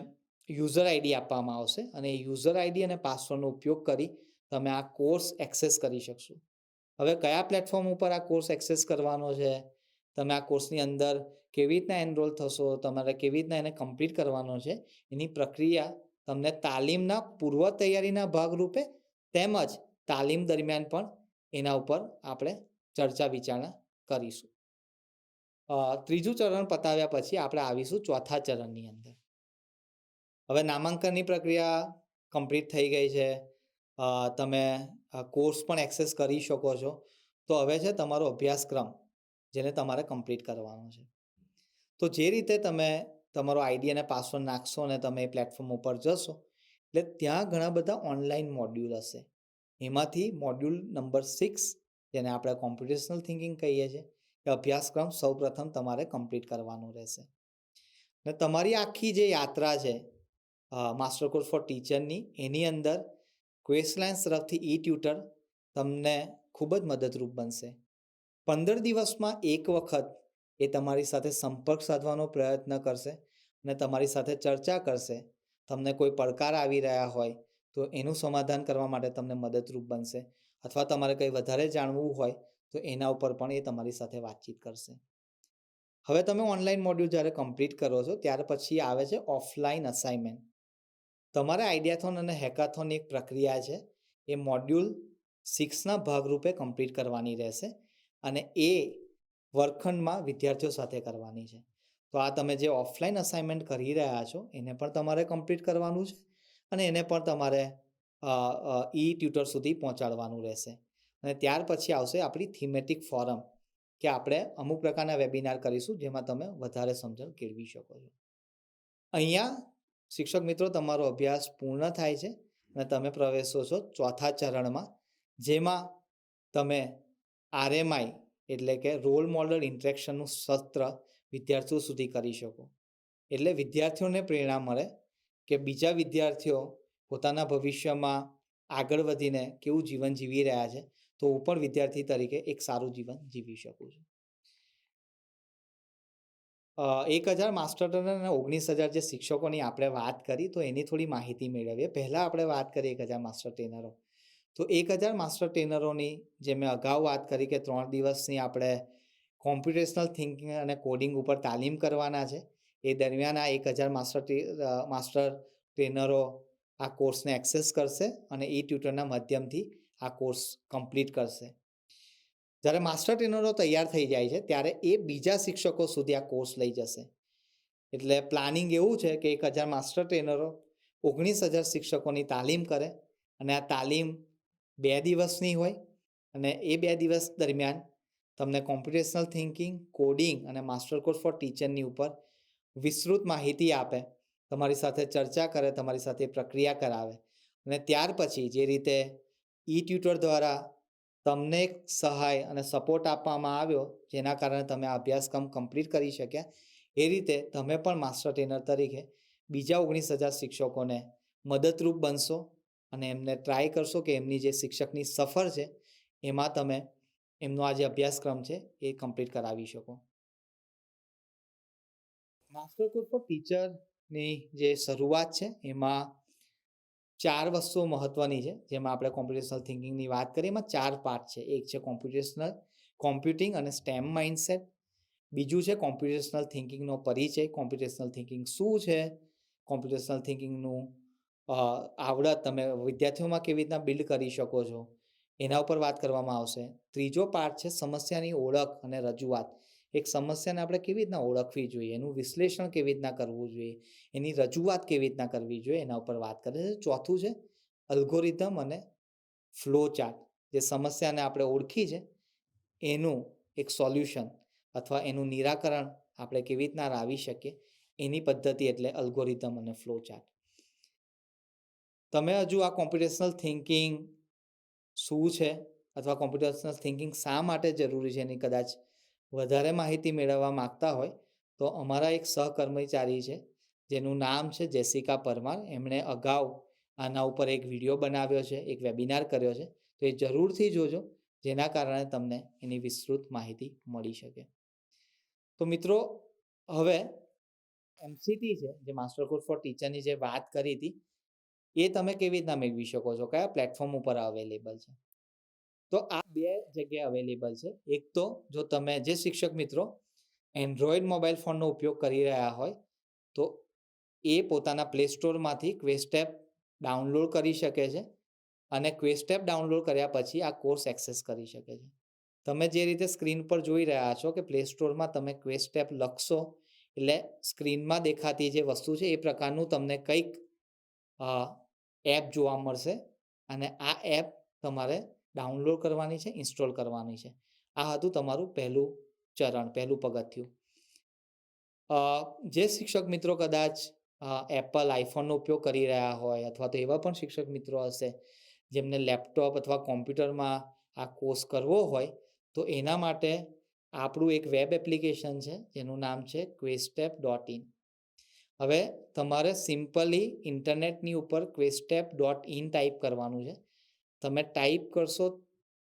યુઝર આઈડી આપવામાં આવશે અને એ યુઝર આઈડી અને પાસવર્ડનો ઉપયોગ કરી તમે આ કોર્સ એક્સેસ કરી શકશો. હવે કયા પ્લેટફોર્મ ઉપર આ કોર્સ એક્સેસ કરવાનો છે, તમે આ કોર્સની અંદર કેવી રીતના એનરોલ થશો, તમારે કેવી રીતના એને કમ્પ્લીટ કરવાનો છે, એની પ્રક્રિયા તમને તાલીમના પૂર્વ તૈયારીના ભાગરૂપે તેમજ તાલીમ દરમિયાન પણ એના ઉપર આપણે ચર્ચા વિચારણા કરીશું. ત્રીજું ચરણ પતાવ્યા પછી આપણે આવીશું ચોથા ચરણની અંદર. હવે નામાંકનની પ્રક્રિયા કમ્પ્લીટ થઈ ગઈ છે, તમે કોર્સ પણ એક્સેસ કરી શકો છો. તો હવે છે તમારો અભ્યાસક્રમ જેને તમારે કમ્પ્લીટ કરવાનો છે. તો જે રીતે તમે તમારો આઈડી અને પાસવર્ડ નાખશો અને તમે એ પ્લેટફોર્મ ઉપર જશો એટલે ત્યાં ઘણા બધા ઓનલાઈન મોડ્યુલ હશે. એમાંથી મોડ્યુલ નંબર 6 જેને આપણે કોમ્પ્યુટેશનલ થિંકિંગ કહીએ છીએ એ અભ્યાસક્રમ સૌપ્રથમ તમારે કમ્પ્લીટ કરવાનો રહેશે. અને તમારી આખી જે યાત્રા છે માસ્ટર કોર્સ ફોર ટીચરની, એની અંદર ક્વેસ્ટ લાયન્સ તરફથી ટ્યુટર તમને ખૂબ જ મદદરૂપ બનશે. 15 દિવસમાં એક વખત એ તમારી સાથે સંપર્ક સાધવાનો પ્રયત્ન કરશે અને તમારી સાથે ચર્ચા કરશે. તમને કોઈ પડકાર આવી રહ્યા હોય તો એનું સમાધાન કરવા માટે તમને મદદરૂપ બનશે, અથવા તમારે કંઈ વધારે જાણવું હોય તો એના ઉપર પણ એ તમારી સાથે વાતચીત કરશે. હવે તમે ઓનલાઈન મોડ્યુલ જ્યારે કમ્પ્લીટ કરો છો ત્યાર પછી આવે છે ઓફલાઈન અસાઇનમેન્ટ. તમારે આઈડિયાથોન અને હેકાથોનની એક પ્રક્રિયા છે, એ મોડ્યુલ 6ના ભાગરૂપે કમ્પ્લીટ કરવાની રહેશે અને એ વર્ગખંડમાં વિદ્યાર્થીઓ સાથે કરવાની છે. તો આ તમે જે ઓફલાઈન અસાઇનમેન્ટ કરી રહ્યા છો એને પણ તમારે કમ્પ્લીટ કરવાનું છે અને એને પણ તમારે ટ્યુટર સુધી પહોંચાડવાનું રહેશે. અને ત્યાર પછી આવશે આપણી થીમેટિક ફોરમ, કે આપણે અમુક પ્રકારના વેબિનાર કરીશું જેમાં તમે વધારે સમજણ કેળવી શકો છો. અહીંયા શિક્ષક મિત્રો તમારો અભ્યાસ પૂર્ણ થાય છે અને તમે પ્રવેશો છો ચોથા ચરણમાં, જેમાં તમે RMI એટલે કે રોલ મોડલ ઇન્ટરેક્શનનું સત્ર વિદ્યાર્થીઓ સુધી કરી શકો. એટલે વિદ્યાર્થીઓને પ્રેરણા મળે કે બીજા વિદ્યાર્થીઓ પોતાના ભવિષ્યમાં આગળ વધીને કેવું જીવન જીવી રહ્યા છે, તો હું પણ વિદ્યાર્થી તરીકે એક સારું જીવન જીવી શકું છું. 1000 માસ્ટર ટ્રેનર અને 19,000 જે શિક્ષકોની આપણે વાત કરી, તો એની થોડી માહિતી મેળવીએ. પહેલાં આપણે વાત કરીએ 1000 માસ્ટર ટ્રેનરો. તો 1000 માસ્ટર ટ્રેનરોની જે મેં અગાઉ વાત કરી કે 3 દિવસની આપણે કોમ્પ્યુટેશનલ થિંકિંગ અને કોડિંગ ઉપર તાલીમ કરવાના છે. એ દરમિયાન આ 1000 માસ્ટર ટ્રેનરો આ કોર્સને એક્સેસ કરશે અને ટ્યુટરના માધ્યમથી આ કોર્સ કમ્પ્લીટ કરશે. જ્યારે માસ્ટર ટ્રેનરો તૈયાર થઈ જાય છે ત્યારે એ બીજા શિક્ષકો સુધી આ કોર્સ લઈ જશે. એટલે પ્લાનિંગ એવું છે કે 1000 માસ્ટર ટ્રેનરો 19,000 શિક્ષકોની તાલીમ કરે અને આ તાલીમ 2 દિવસની હોય અને એ 2 દિવસ દરમિયાન તમને કોમ્પ્યુટેશનલ થિંકિંગ, કોડિંગ અને માસ્ટર કોર્સ ફોર ટીચરની ઉપર વિસ્તૃત માહિતી આપે, તમારી સાથે ચર્ચા કરે, તમારી સાથે પ્રક્રિયા કરાવે અને ત્યાર પછી જે રીતે ટ્યુટર દ્વારા તમને એક સહાય અને સપોર્ટ આપવામાં આવ્યો જેના કારણે તમે આ અભ્યાસક્રમ કમ્પ્લીટ કરી શક્યા, એ રીતે તમે પણ માસ્ટર ટ્રેનર તરીકે બીજા 19,000 શિક્ષકોને મદદરૂપ બનશો અને એમને ટ્રાય કરશો કે એમની જે શિક્ષકની સફર છે એમાં તમે એમનો આ જે અભ્યાસક્રમ છે એ કમ્પ્લીટ કરાવી શકો. માસ્ટર કોર્સ ફોર ટીચરની જે શરૂઆત છે એમાં 4 વસ્તુઓ મહત્વની છે. જેમાં આપણે કોમ્પ્યુટેશનલ થિંકિંગની વાત કરીએ, એમાં 4 પાર્ટ છે. એક છે કોમ્પ્યુટિંગ અને સ્ટેમ માઇન્ડસેટ. બીજું છે કોમ્પ્યુટેશનલ થિંકિંગનો પરિચય, કોમ્પ્યુટેશનલ થિંકિંગ શું છે, કોમ્પ્યુટેશનલ થિંકિંગનું આવડત તમે વિદ્યાર્થીઓમાં કેવી રીતના બિલ્ડ કરી શકો છો એના ઉપર વાત કરવામાં આવશે. ત્રીજો પાર્ટ છે સમસ્યાની ઓળખ અને રજૂઆત. એક સમસ્યાને આપણે કેવી રીતના ઓળખવી જોઈએ, એનું વિશ્લેષણ કેવી રીતના કરવું જોઈએ, એની રજૂઆત કેવી રીતના કરવી જોઈએ, એના ઉપર વાત કરે છે. ચોથું છે અલ્ગોરિધમ અને ફ્લો ચાર્ટ. જે સમસ્યાને આપણે ઓળખી છે એનું એક સોલ્યુશન અથવા એનું નિરાકરણ આપણે કેવી રીતના લાવી શકીએ એની પદ્ધતિ એટલે અલ્ગોરિધમ અને ફ્લો ચાર્ટ. તમે હજુ આ કોમ્પ્યુટેશનલ થિંકિંગ શું છે અથવા કોમ્પ્યુટેશનલ થિંકિંગ શા માટે જરૂરી છે એની કદાચ વધારે માહિતી મેળવવા માંગતા હોય તો અમારા એક સહકર્મચારી છે જેનું નામ છે જેસિકા પરમાર. એમણે અગાઉ આના ઉપર એક વિડીયો બનાવ્યો છે, એક વેબિનાર કર્યો છે, તો એ જરૂરથી જોજો જેના કારણે તમને એની વિસ્તૃત માહિતી મળી શકે. તો મિત્રો, હવે MCT છે જે માસ્ટર કોર્સ ફોર ટીચરની જે વાત કરી હતી એ તમે કેવી રીતના મેળવી શકો છો, કયા પ્લેટફોર્મ ઉપર અવેલેબલ છે. તો આ 2 જગ્યાએ અવેલેબલ છે. એક તો જો તમે જે શિક્ષક મિત્રો એન્ડ્રોઈડ મોબાઈલ ફોનનો ઉપયોગ કરી રહ્યા હોય તો એ પોતાના પ્લે સ્ટોરમાંથી ક્વેસ્ટ એપ ડાઉનલોડ કરી શકે છે અને ક્વેસ્ટ એપ ડાઉનલોડ કર્યા પછી આ કોર્સ એક્સેસ કરી શકે છે. તમે જે રીતે સ્ક્રીન પર જોઈ રહ્યા છો કે પ્લે સ્ટોરમાં તમે ક્વેસ્ટ એપ લખશો એટલે સ્ક્રીનમાં દેખાતી જે વસ્તુ છે એ પ્રકારનું તમને કંઈક એપ જોવા મળશે અને આ એપ તમારે ડાઉનલોડ કરવાની છે, ઇન્સ્ટોલ કરવાની છે. આ હતું તમારું પહેલું ચરણ, પહેલું પગથિયું. જે શિક્ષક મિત્રો કદાચ એપલ આઈફોનનો ઉપયોગ કરી રહ્યા હોય અથવા તો એવા પણ શિક્ષક મિત્રો હશે જેમને લેપટોપ અથવા કોમ્પ્યુટરમાં આ કોર્સ કરવો હોય તો એના માટે આપણું એક વેબ એપ્લિકેશન છે જેનું નામ છે questep.in. હવે તમારે સિમ્પલી ઇન્ટરનેટની ઉપર questep.in ટાઈપ કરવાનું છે. તમે ટાઈપ કરશો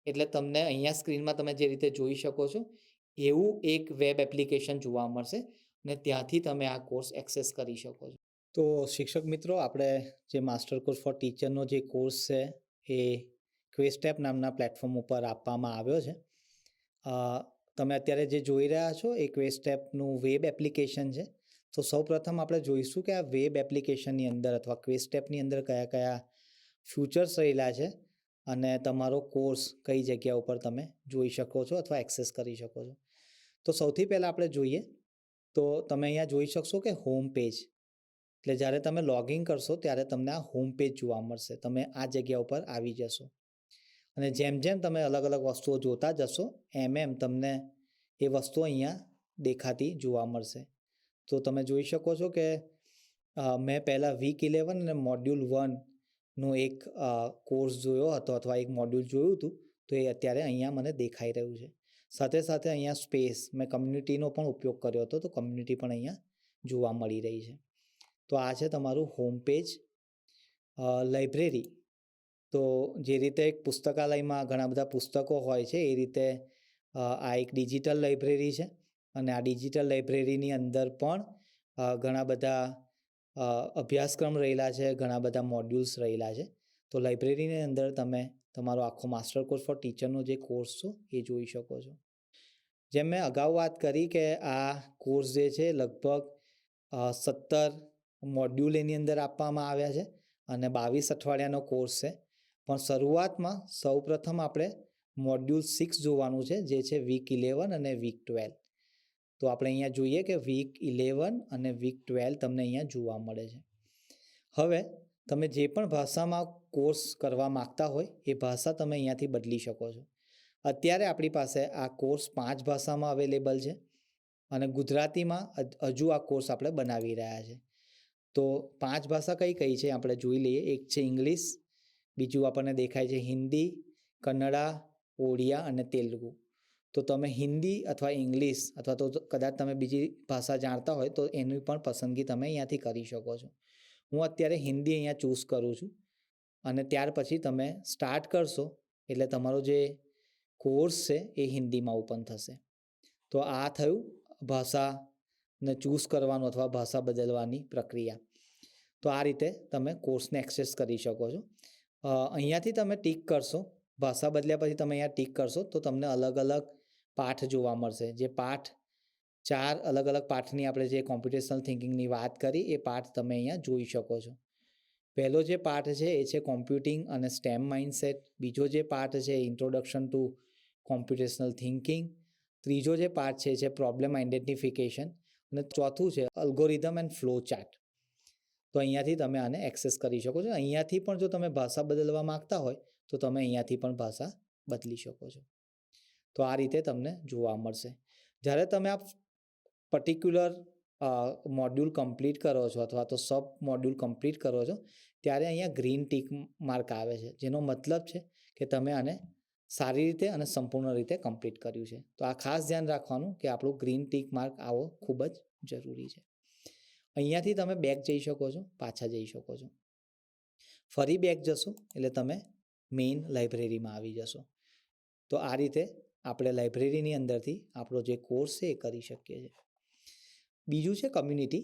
એટલે તમને અહીંયા સ્ક્રીનમાં તમે જે રીતે જોઈ શકો છો એવું એક વેબ એપ્લિકેશન જોવા મળશે અને ત્યાંથી તમે આ કોર્સ એક્સેસ કરી શકો છો. તો શિક્ષક મિત્રો, આપણે જે માસ્ટર કોર્સ ફોર ટીચરનો જે કોર્સ છે એ ક્વેસ્ટેપ નામના પ્લેટફોર્મ ઉપર આપવામાં આવ્યો છે. તમે અત્યારે જે જોઈ રહ્યા છો એ ક્વેસ્ટેપનું વેબ એપ્લિકેશન છે. તો સૌપ્રથમ આપણે જોઈશું કે આ વેબ એપ્લિકેશનની અંદર અથવા ક્વેસ્ટેપની અંદર કયા કયા ફીચર્સ રહેલા છે અને તમારો કોર્સ કઈ જગ્યા ઉપર તમે જોઈ શકો છો અથવા એક્સેસ કરી શકો છો. તો સૌથી પહેલાં આપણે જોઈએ તો તમે અહીંયા જોઈ શકશો કે હોમ પેજ, એટલે જ્યારે તમે લોગિન કરશો ત્યારે તમને આ હોમ પેજ જોવા મળશે. તમે આ જગ્યા ઉપર આવી જશો અને જેમ જેમ તમે અલગ અલગ વસ્તુઓ જોતા જશો એમ તમને એ વસ્તુઓ અહીંયા દેખાતી જોવા મળશે. તો તમે જોઈ શકો છો કે મેં પહેલાં વીક 11 અને મોડ્યુલ 1નું એક કોર્સ જોયો હતો અથવા એક મોડ્યુલ જોયું હતું, તો એ અત્યારે અહીંયા મને દેખાઈ રહ્યું છે. સાથે સાથે અહીંયા સ્પેસ, મેં કમ્યુનિટીનો પણ ઉપયોગ કર્યો હતો, તો કમ્યુનિટી પણ અહીંયા જોવા મળી રહી છે. તો આ છે તમારું હોમ પેજ. લાઇબ્રેરી, તો જે રીતે એક પુસ્તકાલયમાં ઘણા બધા પુસ્તકો હોય છે એ રીતે આ એક ડિજિટલ લાઇબ્રેરી છે અને આ ડિજિટલ લાઇબ્રેરીની અંદર પણ ઘણા બધા અભ્યાસક્રમ રહેલા છે, ઘણા બધા મોડ્યુલ્સ રહેલા છે. તો લાઇબ્રેરીની અંદર તમે તમારો આખો માસ્ટર કોર્સ ફોર ટીચરનો જે કોર્સ છે એ જોઈ શકો છો. જેમ મેં અગાઉ વાત કરી કે આ કોર્સ જે છે લગભગ 17 મોડ્યુલ એની અંદર આપવામાં આવ્યા છે અને 22 અઠવાડિયાનો કોર્સ છે. પણ શરૂઆતમાં સૌપ્રથમ આપણે મોડ્યુલ 6 જોવાનું છે, જે છે વીક 11 અને વીક 12. તો આપણે અહીંયા જોઈએ કે વીક 11 અને વીક 12 તમને અહીંયા જોવા મળે છે. હવે તમે જે પણ ભાષામાં કોર્સ કરવા માગતા હોય એ ભાષા તમે અહીંયાથી બદલી શકો છો. અત્યારે આપણી પાસે આ કોર્સ 5 ભાષામાં અવેલેબલ છે અને ગુજરાતીમાં હજુ આ કોર્સ આપણે બનાવી રહ્યા છે. તો 5 ભાષા કઈ કઈ છે આપણે જોઈ લઈએ. એક છે ઇંગ્લિશ, બીજું આપણને દેખાય છે હિન્દી, કન્નડા, ઓડિયા અને તેલુગુ. તો તમે હિન્દી અથવા ઇંગ્લિશ અથવા તો કદાચ તમે બીજી ભાષા જાણતા હોય તો એની પણ પસંદગી તમે અહીંયાથી કરી શકો છો. હું અત્યારે હિન્દી અહીંયા ચૂઝ કરું છું અને ત્યાર પછી તમે સ્ટાર્ટ કરશો એટલે તમારો જે કોર્સ છે એ હિન્દીમાં ઓપન થશે. તો આ થયું ભાષાને ચૂઝ કરવાનું અથવા ભાષા બદલવાની પ્રક્રિયા. તો આ રીતે તમે કોર્સને એક્સેસ કરી શકો છો. અહીંયાથી તમે ટીક કરશો, ભાષા બદલ્યા પછી તમે અહીંયા ટીક કરશો તો તમને અલગ અલગ પાઠ જોવા મળશે. જે પાઠ 4 અલગ અલગ પાઠની આપણે જે કોમ્પ્યુટેશનલ થિંકિંગની વાત કરી એ પાઠ તમે અહીંયા જોઈ શકો છો. પહેલો જે પાઠ છે એ છે કોમ્પ્યુટિંગ અને સ્ટેમ માઇન્ડસેટ. બીજો જે પાઠ છે ઇન્ટ્રોડક્શન ટુ કોમ્પ્યુટેશનલ થિંકિંગ. ત્રીજો જે પાઠ છે એ છે પ્રોબ્લેમ આઇડેન્ટિફિકેશન અને ચોથું છે અલ્ગોરિધમ એન્ડ ફ્લો ચાર્ટ. તો અહીંયાથી તમે આને એક્સેસ કરી શકો છો. અહીંયાથી પણ જો તમે ભાષા બદલવા માંગતા હોય તો તમે અહીંયાથી પણ ભાષા બદલી શકો છો. તો આ રીતે તમને જોવા મળશે. જ્યારે તમે આ પર્ટિક્યુલર મોડ્યુલ કમ્પ્લીટ કરો છો અથવા તો સબ મોડ્યુલ કમ્પ્લીટ કરો છો ત્યારે અહીંયા ગ્રીન ટીક માર્ક આવે છે, જેનો મતલબ છે કે તમે આને સારી રીતે અને સંપૂર્ણ રીતે કમ્પ્લીટ કર્યું છે. તો આ ખાસ ધ્યાન રાખવાનું કે આપણું ગ્રીન ટીક માર્ક આવો ખૂબ જ જરૂરી છે. અહીંયાથી તમે બેક જઈ શકો છો, પાછા જઈ શકો છો. ફરી બેક જશો એટલે તમે મેઇન લાઇબ્રેરીમાં આવી જશો. તો આ રીતે આપણે લાઇબ્રેરીની અંદરથી આપણો જે કોર્સ છે એ કરી શકીએ છીએ. બીજું છે કમ્યુનિટી.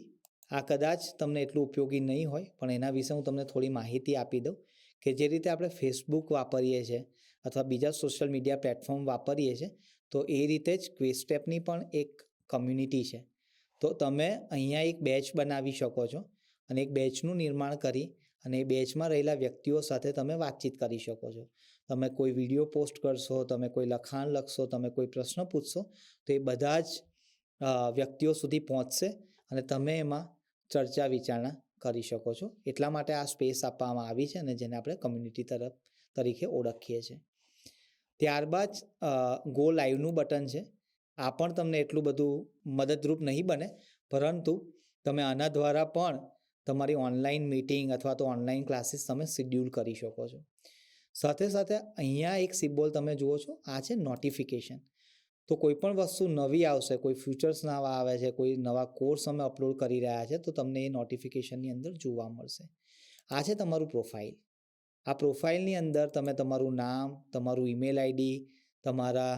આ કદાચ તમને એટલું ઉપયોગી નહીં હોય પણ એના વિશે હું તમને થોડી માહિતી આપી દઉં કે જે રીતે આપણે ફેસબુક વાપરીએ છીએ અથવા બીજા સોશિયલ મીડિયા પ્લેટફોર્મ વાપરીએ છીએ તો એ રીતે જ ક્વેસ્ટેપની પણ એક કમ્યુનિટી છે. તો તમે અહીંયા એક બેચ બનાવી શકો છો અને એક બેચનું નિર્માણ કરી અને એ બેચમાં રહેલા વ્યક્તિઓ સાથે તમે વાતચીત કરી શકો છો. તમે કોઈ વિડીયો પોસ્ટ કરશો, તમે કોઈ લખાણ લખશો, તમે કોઈ પ્રશ્ન પૂછશો તો એ બધા જ વ્યક્તિઓ સુધી પહોંચશે અને તમે એમાં ચર્ચા વિચારણા કરી શકો છો. એટલા માટે આ સ્પેસ આપવામાં આવી છે અને જેને આપણે કમ્યુનિટી તરીકે ઓળખીએ છીએ. ત્યારબાદ ગો લાઈવનું બટન છે. આ પણ તમને એટલું બધું મદદરૂપ નહીં બને, પરંતુ તમે આના દ્વારા પણ તમારી ઓનલાઈન મીટિંગ અથવા તો ઓનલાઈન ક્લાસીસ તમે શેડ્યુલ કરી શકો છો. સાથે સાથે અહીંયા એક સિમ્બોલ તમે જુઓ છો, આ છે નોટિફિકેશન. તો કોઈ પણ વસ્તુ નવી આવશે, કોઈ ફ્યુચર્સ નવા આવે છે, કોઈ નવા કોર્સ અમે અપલોડ કરી રહ્યા છે તો તમને એ નોટિફિકેશનની અંદર જોવા મળશે. આ છે તમારું પ્રોફાઇલ. આ પ્રોફાઇલની અંદર તમે તમારું નામ, તમારું ઈમેલ આઈડી, તમારા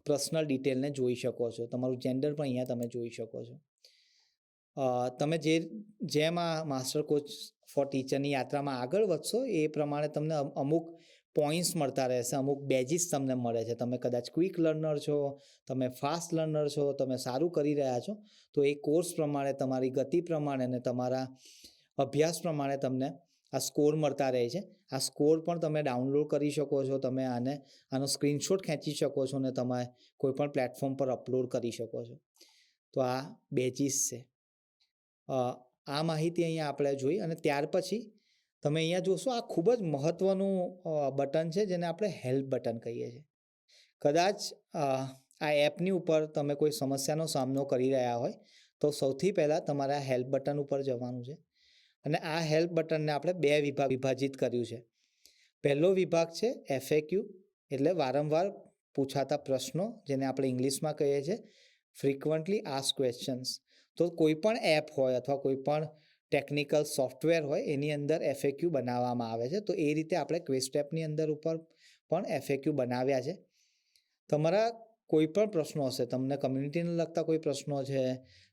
પર્સનલ ડિટેલને જોઈ શકો છો. તમારું જેન્ડર પણ અહીંયા તમે જોઈ શકો છો. તમે જેમ આ માસ્ટર કોચ ફોર ટીચરની યાત્રામાં આગળ વધશો એ પ્રમાણે તમને અમુક પોઈન્ટ્સ મળતા રહેશે, અમુક બેજીસ તમને મળે છે. તમે કદાચ ક્વિક લર્નર છો, તમે ફાસ્ટ લર્નર છો, તમે સારું કરી રહ્યા છો, તો એ કોર્સ પ્રમાણે, તમારી ગતિ પ્રમાણે અને તમારા અભ્યાસ પ્રમાણે તમને આ સ્કોર મળતા રહે છે. આ સ્કોર પણ તમે ડાઉનલોડ કરી શકો છો. તમે આનો સ્ક્રીનશોટ ખેંચી શકો છો અને તમે કોઈ પણ પ્લેટફોર્મ પર અપલોડ કરી શકો છો. તો આ બેજીસ છે. આ માહિતી અહીંયા આપણે જોઈ અને ત્યાર પછી તમે અહીંયા જોશો આ ખૂબ જ મહત્ત્વનું બટન છે જેને આપણે હેલ્પ બટન કહીએ છીએ. કદાચ આ એપની ઉપર તમે કોઈ સમસ્યાનો સામનો કરી રહ્યા હોય તો સૌથી પહેલાં તમારે આ હેલ્પ બટન ઉપર જવાનું છે અને આ હેલ્પ બટનને આપણે બે વિભાજિત કર્યું છે. પહેલો વિભાગ છે FAQ, એટલે વારંવાર પૂછાતા પ્રશ્નો, જેને આપણે ઇંગ્લિશમાં કહીએ છીએ ફ્રિકવન્ટલી આસ્ક્ડ ક્વેશ્ચન્સ. તો કોઈ પણ એપ હોય અથવા કોઈ પણ ટેકનિકલ સોફ્ટવેર હોય એની અંદર FAQ બનાવવામાં આવે છે. તો એ રીતે આપણે ક્વેસ્ટ એપની અંદર ઉપર પણ FAQ બનાવ્યા છે. તમારા કોઈ પણ પ્રશ્નો હશે, તમને કમ્યુનિટીને લગતા કોઈ પ્રશ્નો છે,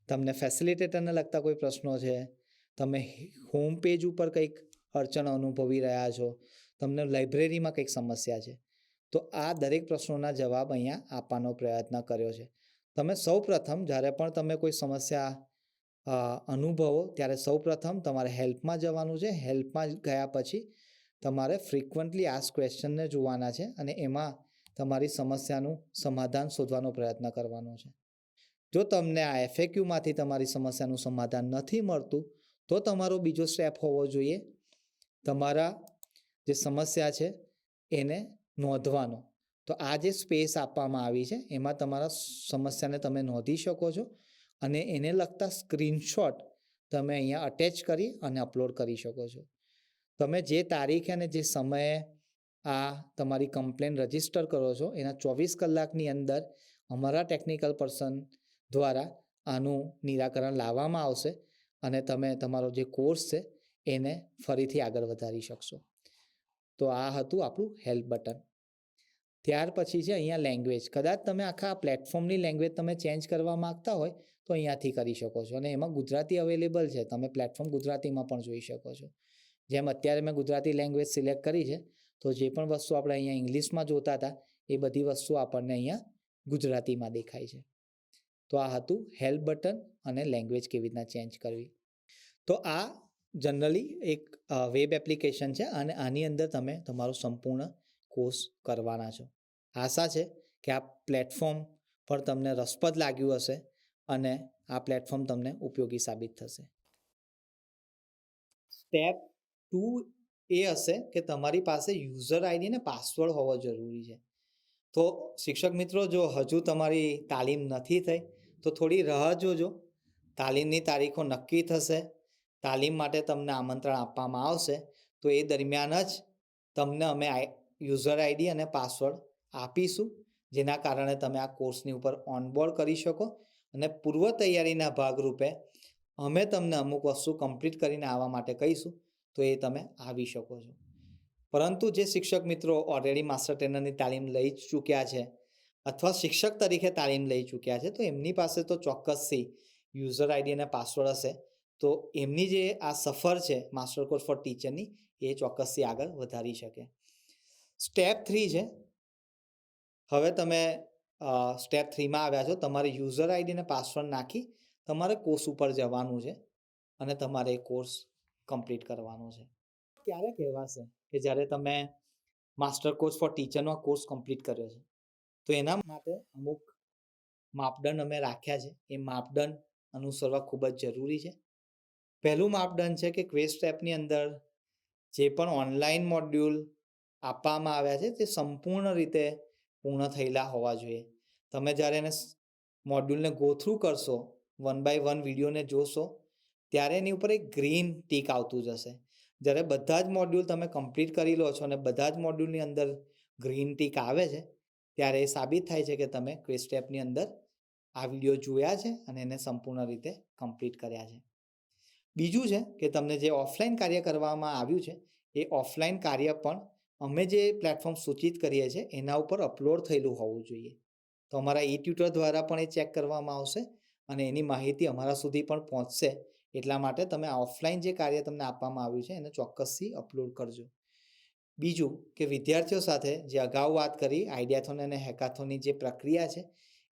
તમને ફેસિલિટેટરને લગતા કોઈ પ્રશ્નો છે, તમે હોમ પેજ ઉપર કંઈક અડચણ અનુભવી રહ્યા છો, તમને લાઇબ્રેરીમાં કંઈક સમસ્યા છે, તો આ દરેક પ્રશ્નોના જવાબ અહીંયા આપવાનો પ્રયત્ન કર્યો છે. તમે સૌપ્રથમ જ્યારે પણ તમે કોઈ સમસ્યા અનુભવો ત્યારે સૌપ્રથમ તમારે હેલ્પમાં જવાનું છે. હેલ્પમાં ગયા પછી તમારે ફ્રિકવન્ટલી આસ્ક્ડ ક્વેશ્ચનને જોવાના છે અને એમાં તમારી સમસ્યાનું સમાધાન શોધવાનો પ્રયત્ન કરવાનો છે. જો તમને આ FAQમાંથી તમારી સમસ્યાનું સમાધાન નથી મળતું તો તમારો બીજો સ્ટેપ હોવો જોઈએ તમારા જે સમસ્યા છે એને નોંધવાનો. તો આ જે સ્પેસ આપવામાં આવી છે એમાં તમારા સમસ્યાને તમે નોંધી શકો છો અને એને લગતા સ્ક્રીનશોટ તમે અહીંયા અટેચ કરી અને અપલોડ કરી શકો છો. તમે જે તારીખે અને જે સમયે આ તમારી કમ્પ્લેન રજીસ્ટર કરો છો એના 24 કલાકની અંદર અમારા ટેકનિકલ પર્સન દ્વારા આનું નિરાકરણ લાવવામાં આવશે અને તમે તમારો જે કોર્સ છે એને ફરીથી આગળ વધારી શકશો. તો આ હતું આપણું હેલ્પ બટન. ત્યાર પછી છે અહીંયા લેંગ્વેજ. કદાચ તમે આખા પ્લેટફોર્મની લેંગ્વેજ તમે ચેન્જ કરવા માગતા હોય તો અહીંયાથી કરી શકો છો અને એમાં ગુજરાતી અવેલેબલ છે. તમે પ્લેટફોર્મ ગુજરાતીમાં પણ જોઈ શકો છો. જેમ અત્યારે મેં ગુજરાતી લેંગ્વેજ સિલેક્ટ કરી છે તો જે પણ વસ્તુ આપણે અહીંયા ઇંગ્લિશમાં જોતા હતા એ બધી વસ્તુ આપણને અહીંયા ગુજરાતીમાં દેખાય છે. તો આ હતું હેલ્પ બટન અને લેંગ્વેજ કેવી રીતના ચેન્જ કરવી. તો આ જનરલી એક વેબ એપ્લિકેશન છે અને આની અંદર તમે તમારો સંપૂર્ણ કોર્સ કરવાના છો. આશા છે કે આ પ્લેટફોર્મ પર તમને રસપ્રદ લાગ્યું હશે અને આ પ્લેટફોર્મ તમને ઉપયોગી સાબિત થશે. સ્ટેપ 2 એ હશે કે તમારી પાસે યુઝર આઈડી અને પાસવર્ડ હોવો જરૂરી છે. તો શિક્ષક મિત્રો, જો હજુ તમારી તાલીમ નથી થઈ તો થોડી રાહ જોજો. તાલીમની તારીખો નક્કી થશે, તાલીમ માટે તમને આમંત્રણ આપવામાં આવશે, તો એ દરમિયાન જ તમને અમે યુઝર આઈડી અને પાસવર્ડ આપીશું, જેના કારણે તમે આ કોર્સની ઉપર ઓનબોર્ડ કરી શકો અને પૂર્વ તૈયારીના ભાગરૂપે અમે તમને અમુક વસ્તુ કમ્પ્લીટ કરીને આવવા માટે કહીશું, તો એ તમે આવી શકો છો. પરંતુ જે શિક્ષક મિત્રો ઓલરેડી માસ્ટર ટ્રેનરની તાલીમ લઈ ચૂક્યા છે અથવા શિક્ષક તરીકે તાલીમ લઈ ચૂક્યા છે તો એમની પાસે તો ચોક્કસથી યુઝર આઈડી અને પાસવર્ડ હશે, તો એમની જે આ સફર છે માસ્ટર કોર્સ ફોર ટીચરની એ ચોક્કસથી આગળ વધારી શકે. સ્ટેપ 3 છે. હવે તમે સ્ટેપ 3માં આવ્યા છો. તમારે યુઝર આઈડી અને પાસવર્ડ નાખી તમારે કોર્સ ઉપર જવાનું છે અને તમારે એ કોર્સ કમ્પ્લીટ કરવાનો છે. ક્યારે કહેવાશે કે જ્યારે તમે માસ્ટર કોર્સ ફોર ટીચરનો કોર્સ કમ્પ્લીટ કર્યો છે? તો એના માટે અમુક માપદંડ અમે રાખ્યા છે. એ માપદંડ અનુસરવા ખૂબ જ જરૂરી છે. પહેલું માપદંડ છે કે ક્વેસ્ટ એપની અંદર જે પણ ઓનલાઈન મોડ્યુલ આપવામાં આવ્યા છે તે સંપૂર્ણ રીતે પૂર્ણ થયેલા હોવા જોઈએ. તમે જ્યારે એને મોડ્યુલને ગો થ્રુ કરશો, 1 by 1 વિડીયોને જોશો, ત્યારે એની ઉપર એક ગ્રીન ટીક આવતું જશે. જ્યારે બધા જ મોડ્યુલ તમે કમ્પ્લીટ કરી લો છો અને બધા જ મોડ્યુલની અંદર ગ્રીન ટીક આવે છે ત્યારે એ સાબિત થાય છે કે તમે ક્વેસ્ટ એપની અંદર આ વિડીયો જોયા છે અને એને સંપૂર્ણ રીતે કમ્પ્લીટ કર્યા છે. બીજું છે કે તમને જે ઓફલાઈન કાર્ય કરવામાં આવ્યું છે એ ઓફલાઈન કાર્ય પણ અમે જે પ્લેટફોર્મ સૂચિત કરીએ છીએ એના ઉપર અપલોડ થયેલું હોવું જોઈએ. તો અમારા ઈ ટ્યુટર દ્વારા પણ એ ચેક કરવામાં આવશે અને એની માહિતી અમારા સુધી પણ પહોંચશે. એટલા માટે તમે ઓફલાઈન જે કાર્ય તમને આપવામાં આવ્યું છે એને ચોક્કસથી અપલોડ કરજો. બીજું કે વિદ્યાર્થીઓ સાથે જે અગાઉ વાત કરી આઈડિયાથોન અને હેકાથોનની જે પ્રક્રિયા છે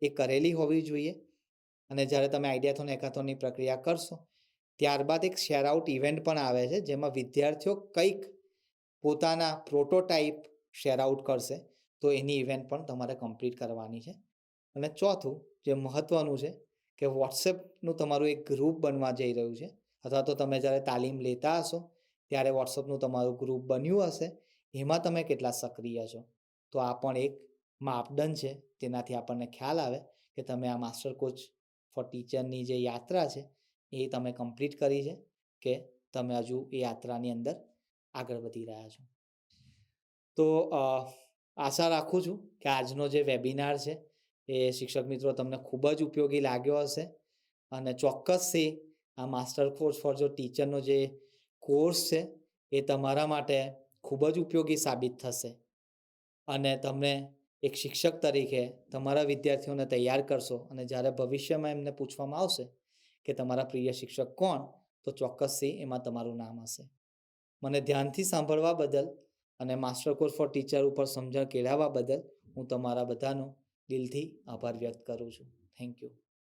એ કરેલી હોવી જોઈએ. અને જ્યારે તમે આઈડિયાથોન હેકાથોનની પ્રક્રિયા કરશો ત્યારબાદ એક શેર આઉટ ઇવેન્ટ પણ આવે છે જેમાં વિદ્યાર્થીઓ કંઈક પોતાના પ્રોટોટાઈપ શેર આઉટ કરશે. તો એની ઇવેન્ટ પણ તમારે કમ્પ્લીટ કરવાની છે. અને ચોથું જે મહત્ત્વનું છે કે વોટ્સએપનું તમારું એક ગ્રુપ બનવા જઈ રહ્યું છે, અથવા તો તમે જ્યારે તાલીમ લેતા હશો ત્યારે વોટ્સએપનું તમારું ગ્રુપ બન્યું હશે, એમાં તમે કેટલા સક્રિય છો. તો આ પણ એક માપદંડ છે તેનાથી આપણને ખ્યાલ આવે કે તમે આ માસ્ટર કોચ ફોર ટીચરની જે યાત્રા છે એ તમે કમ્પ્લીટ કરી છે કે તમે હજુ એ યાત્રાની અંદર આગળ વધી રહ્યા છો. તો આશા રાખું છું કે આજનો જે વેબિનાર છે એ શિક્ષક મિત્રો તમને ખૂબ જ ઉપયોગી લાગ્યો હશે અને ચોક્કસથી આ માસ્ટર કોર્સ ફોર જો ટીચરનો જે કોર્સ છે એ તમારા માટે ખૂબ જ ઉપયોગી સાબિત થશે અને તમને એક શિક્ષક તરીકે તમારા વિદ્યાર્થીઓને તૈયાર કરશો. અને જ્યારે ભવિષ્યમાં એમને પૂછવામાં આવશે કે તમારા પ્રિય શિક્ષક કોણ, તો ચોક્કસથી એમાં તમારું નામ હશે. મને ધ્યાનથી સાંભળવા બદલ અને માસ્ટર કોર્સ ફોર ટીચર ઉપર સમજણ કેળવવા બદલ હું તમારા બધાનો દિલથી આભાર વ્યક્ત કરું છું. Thank you.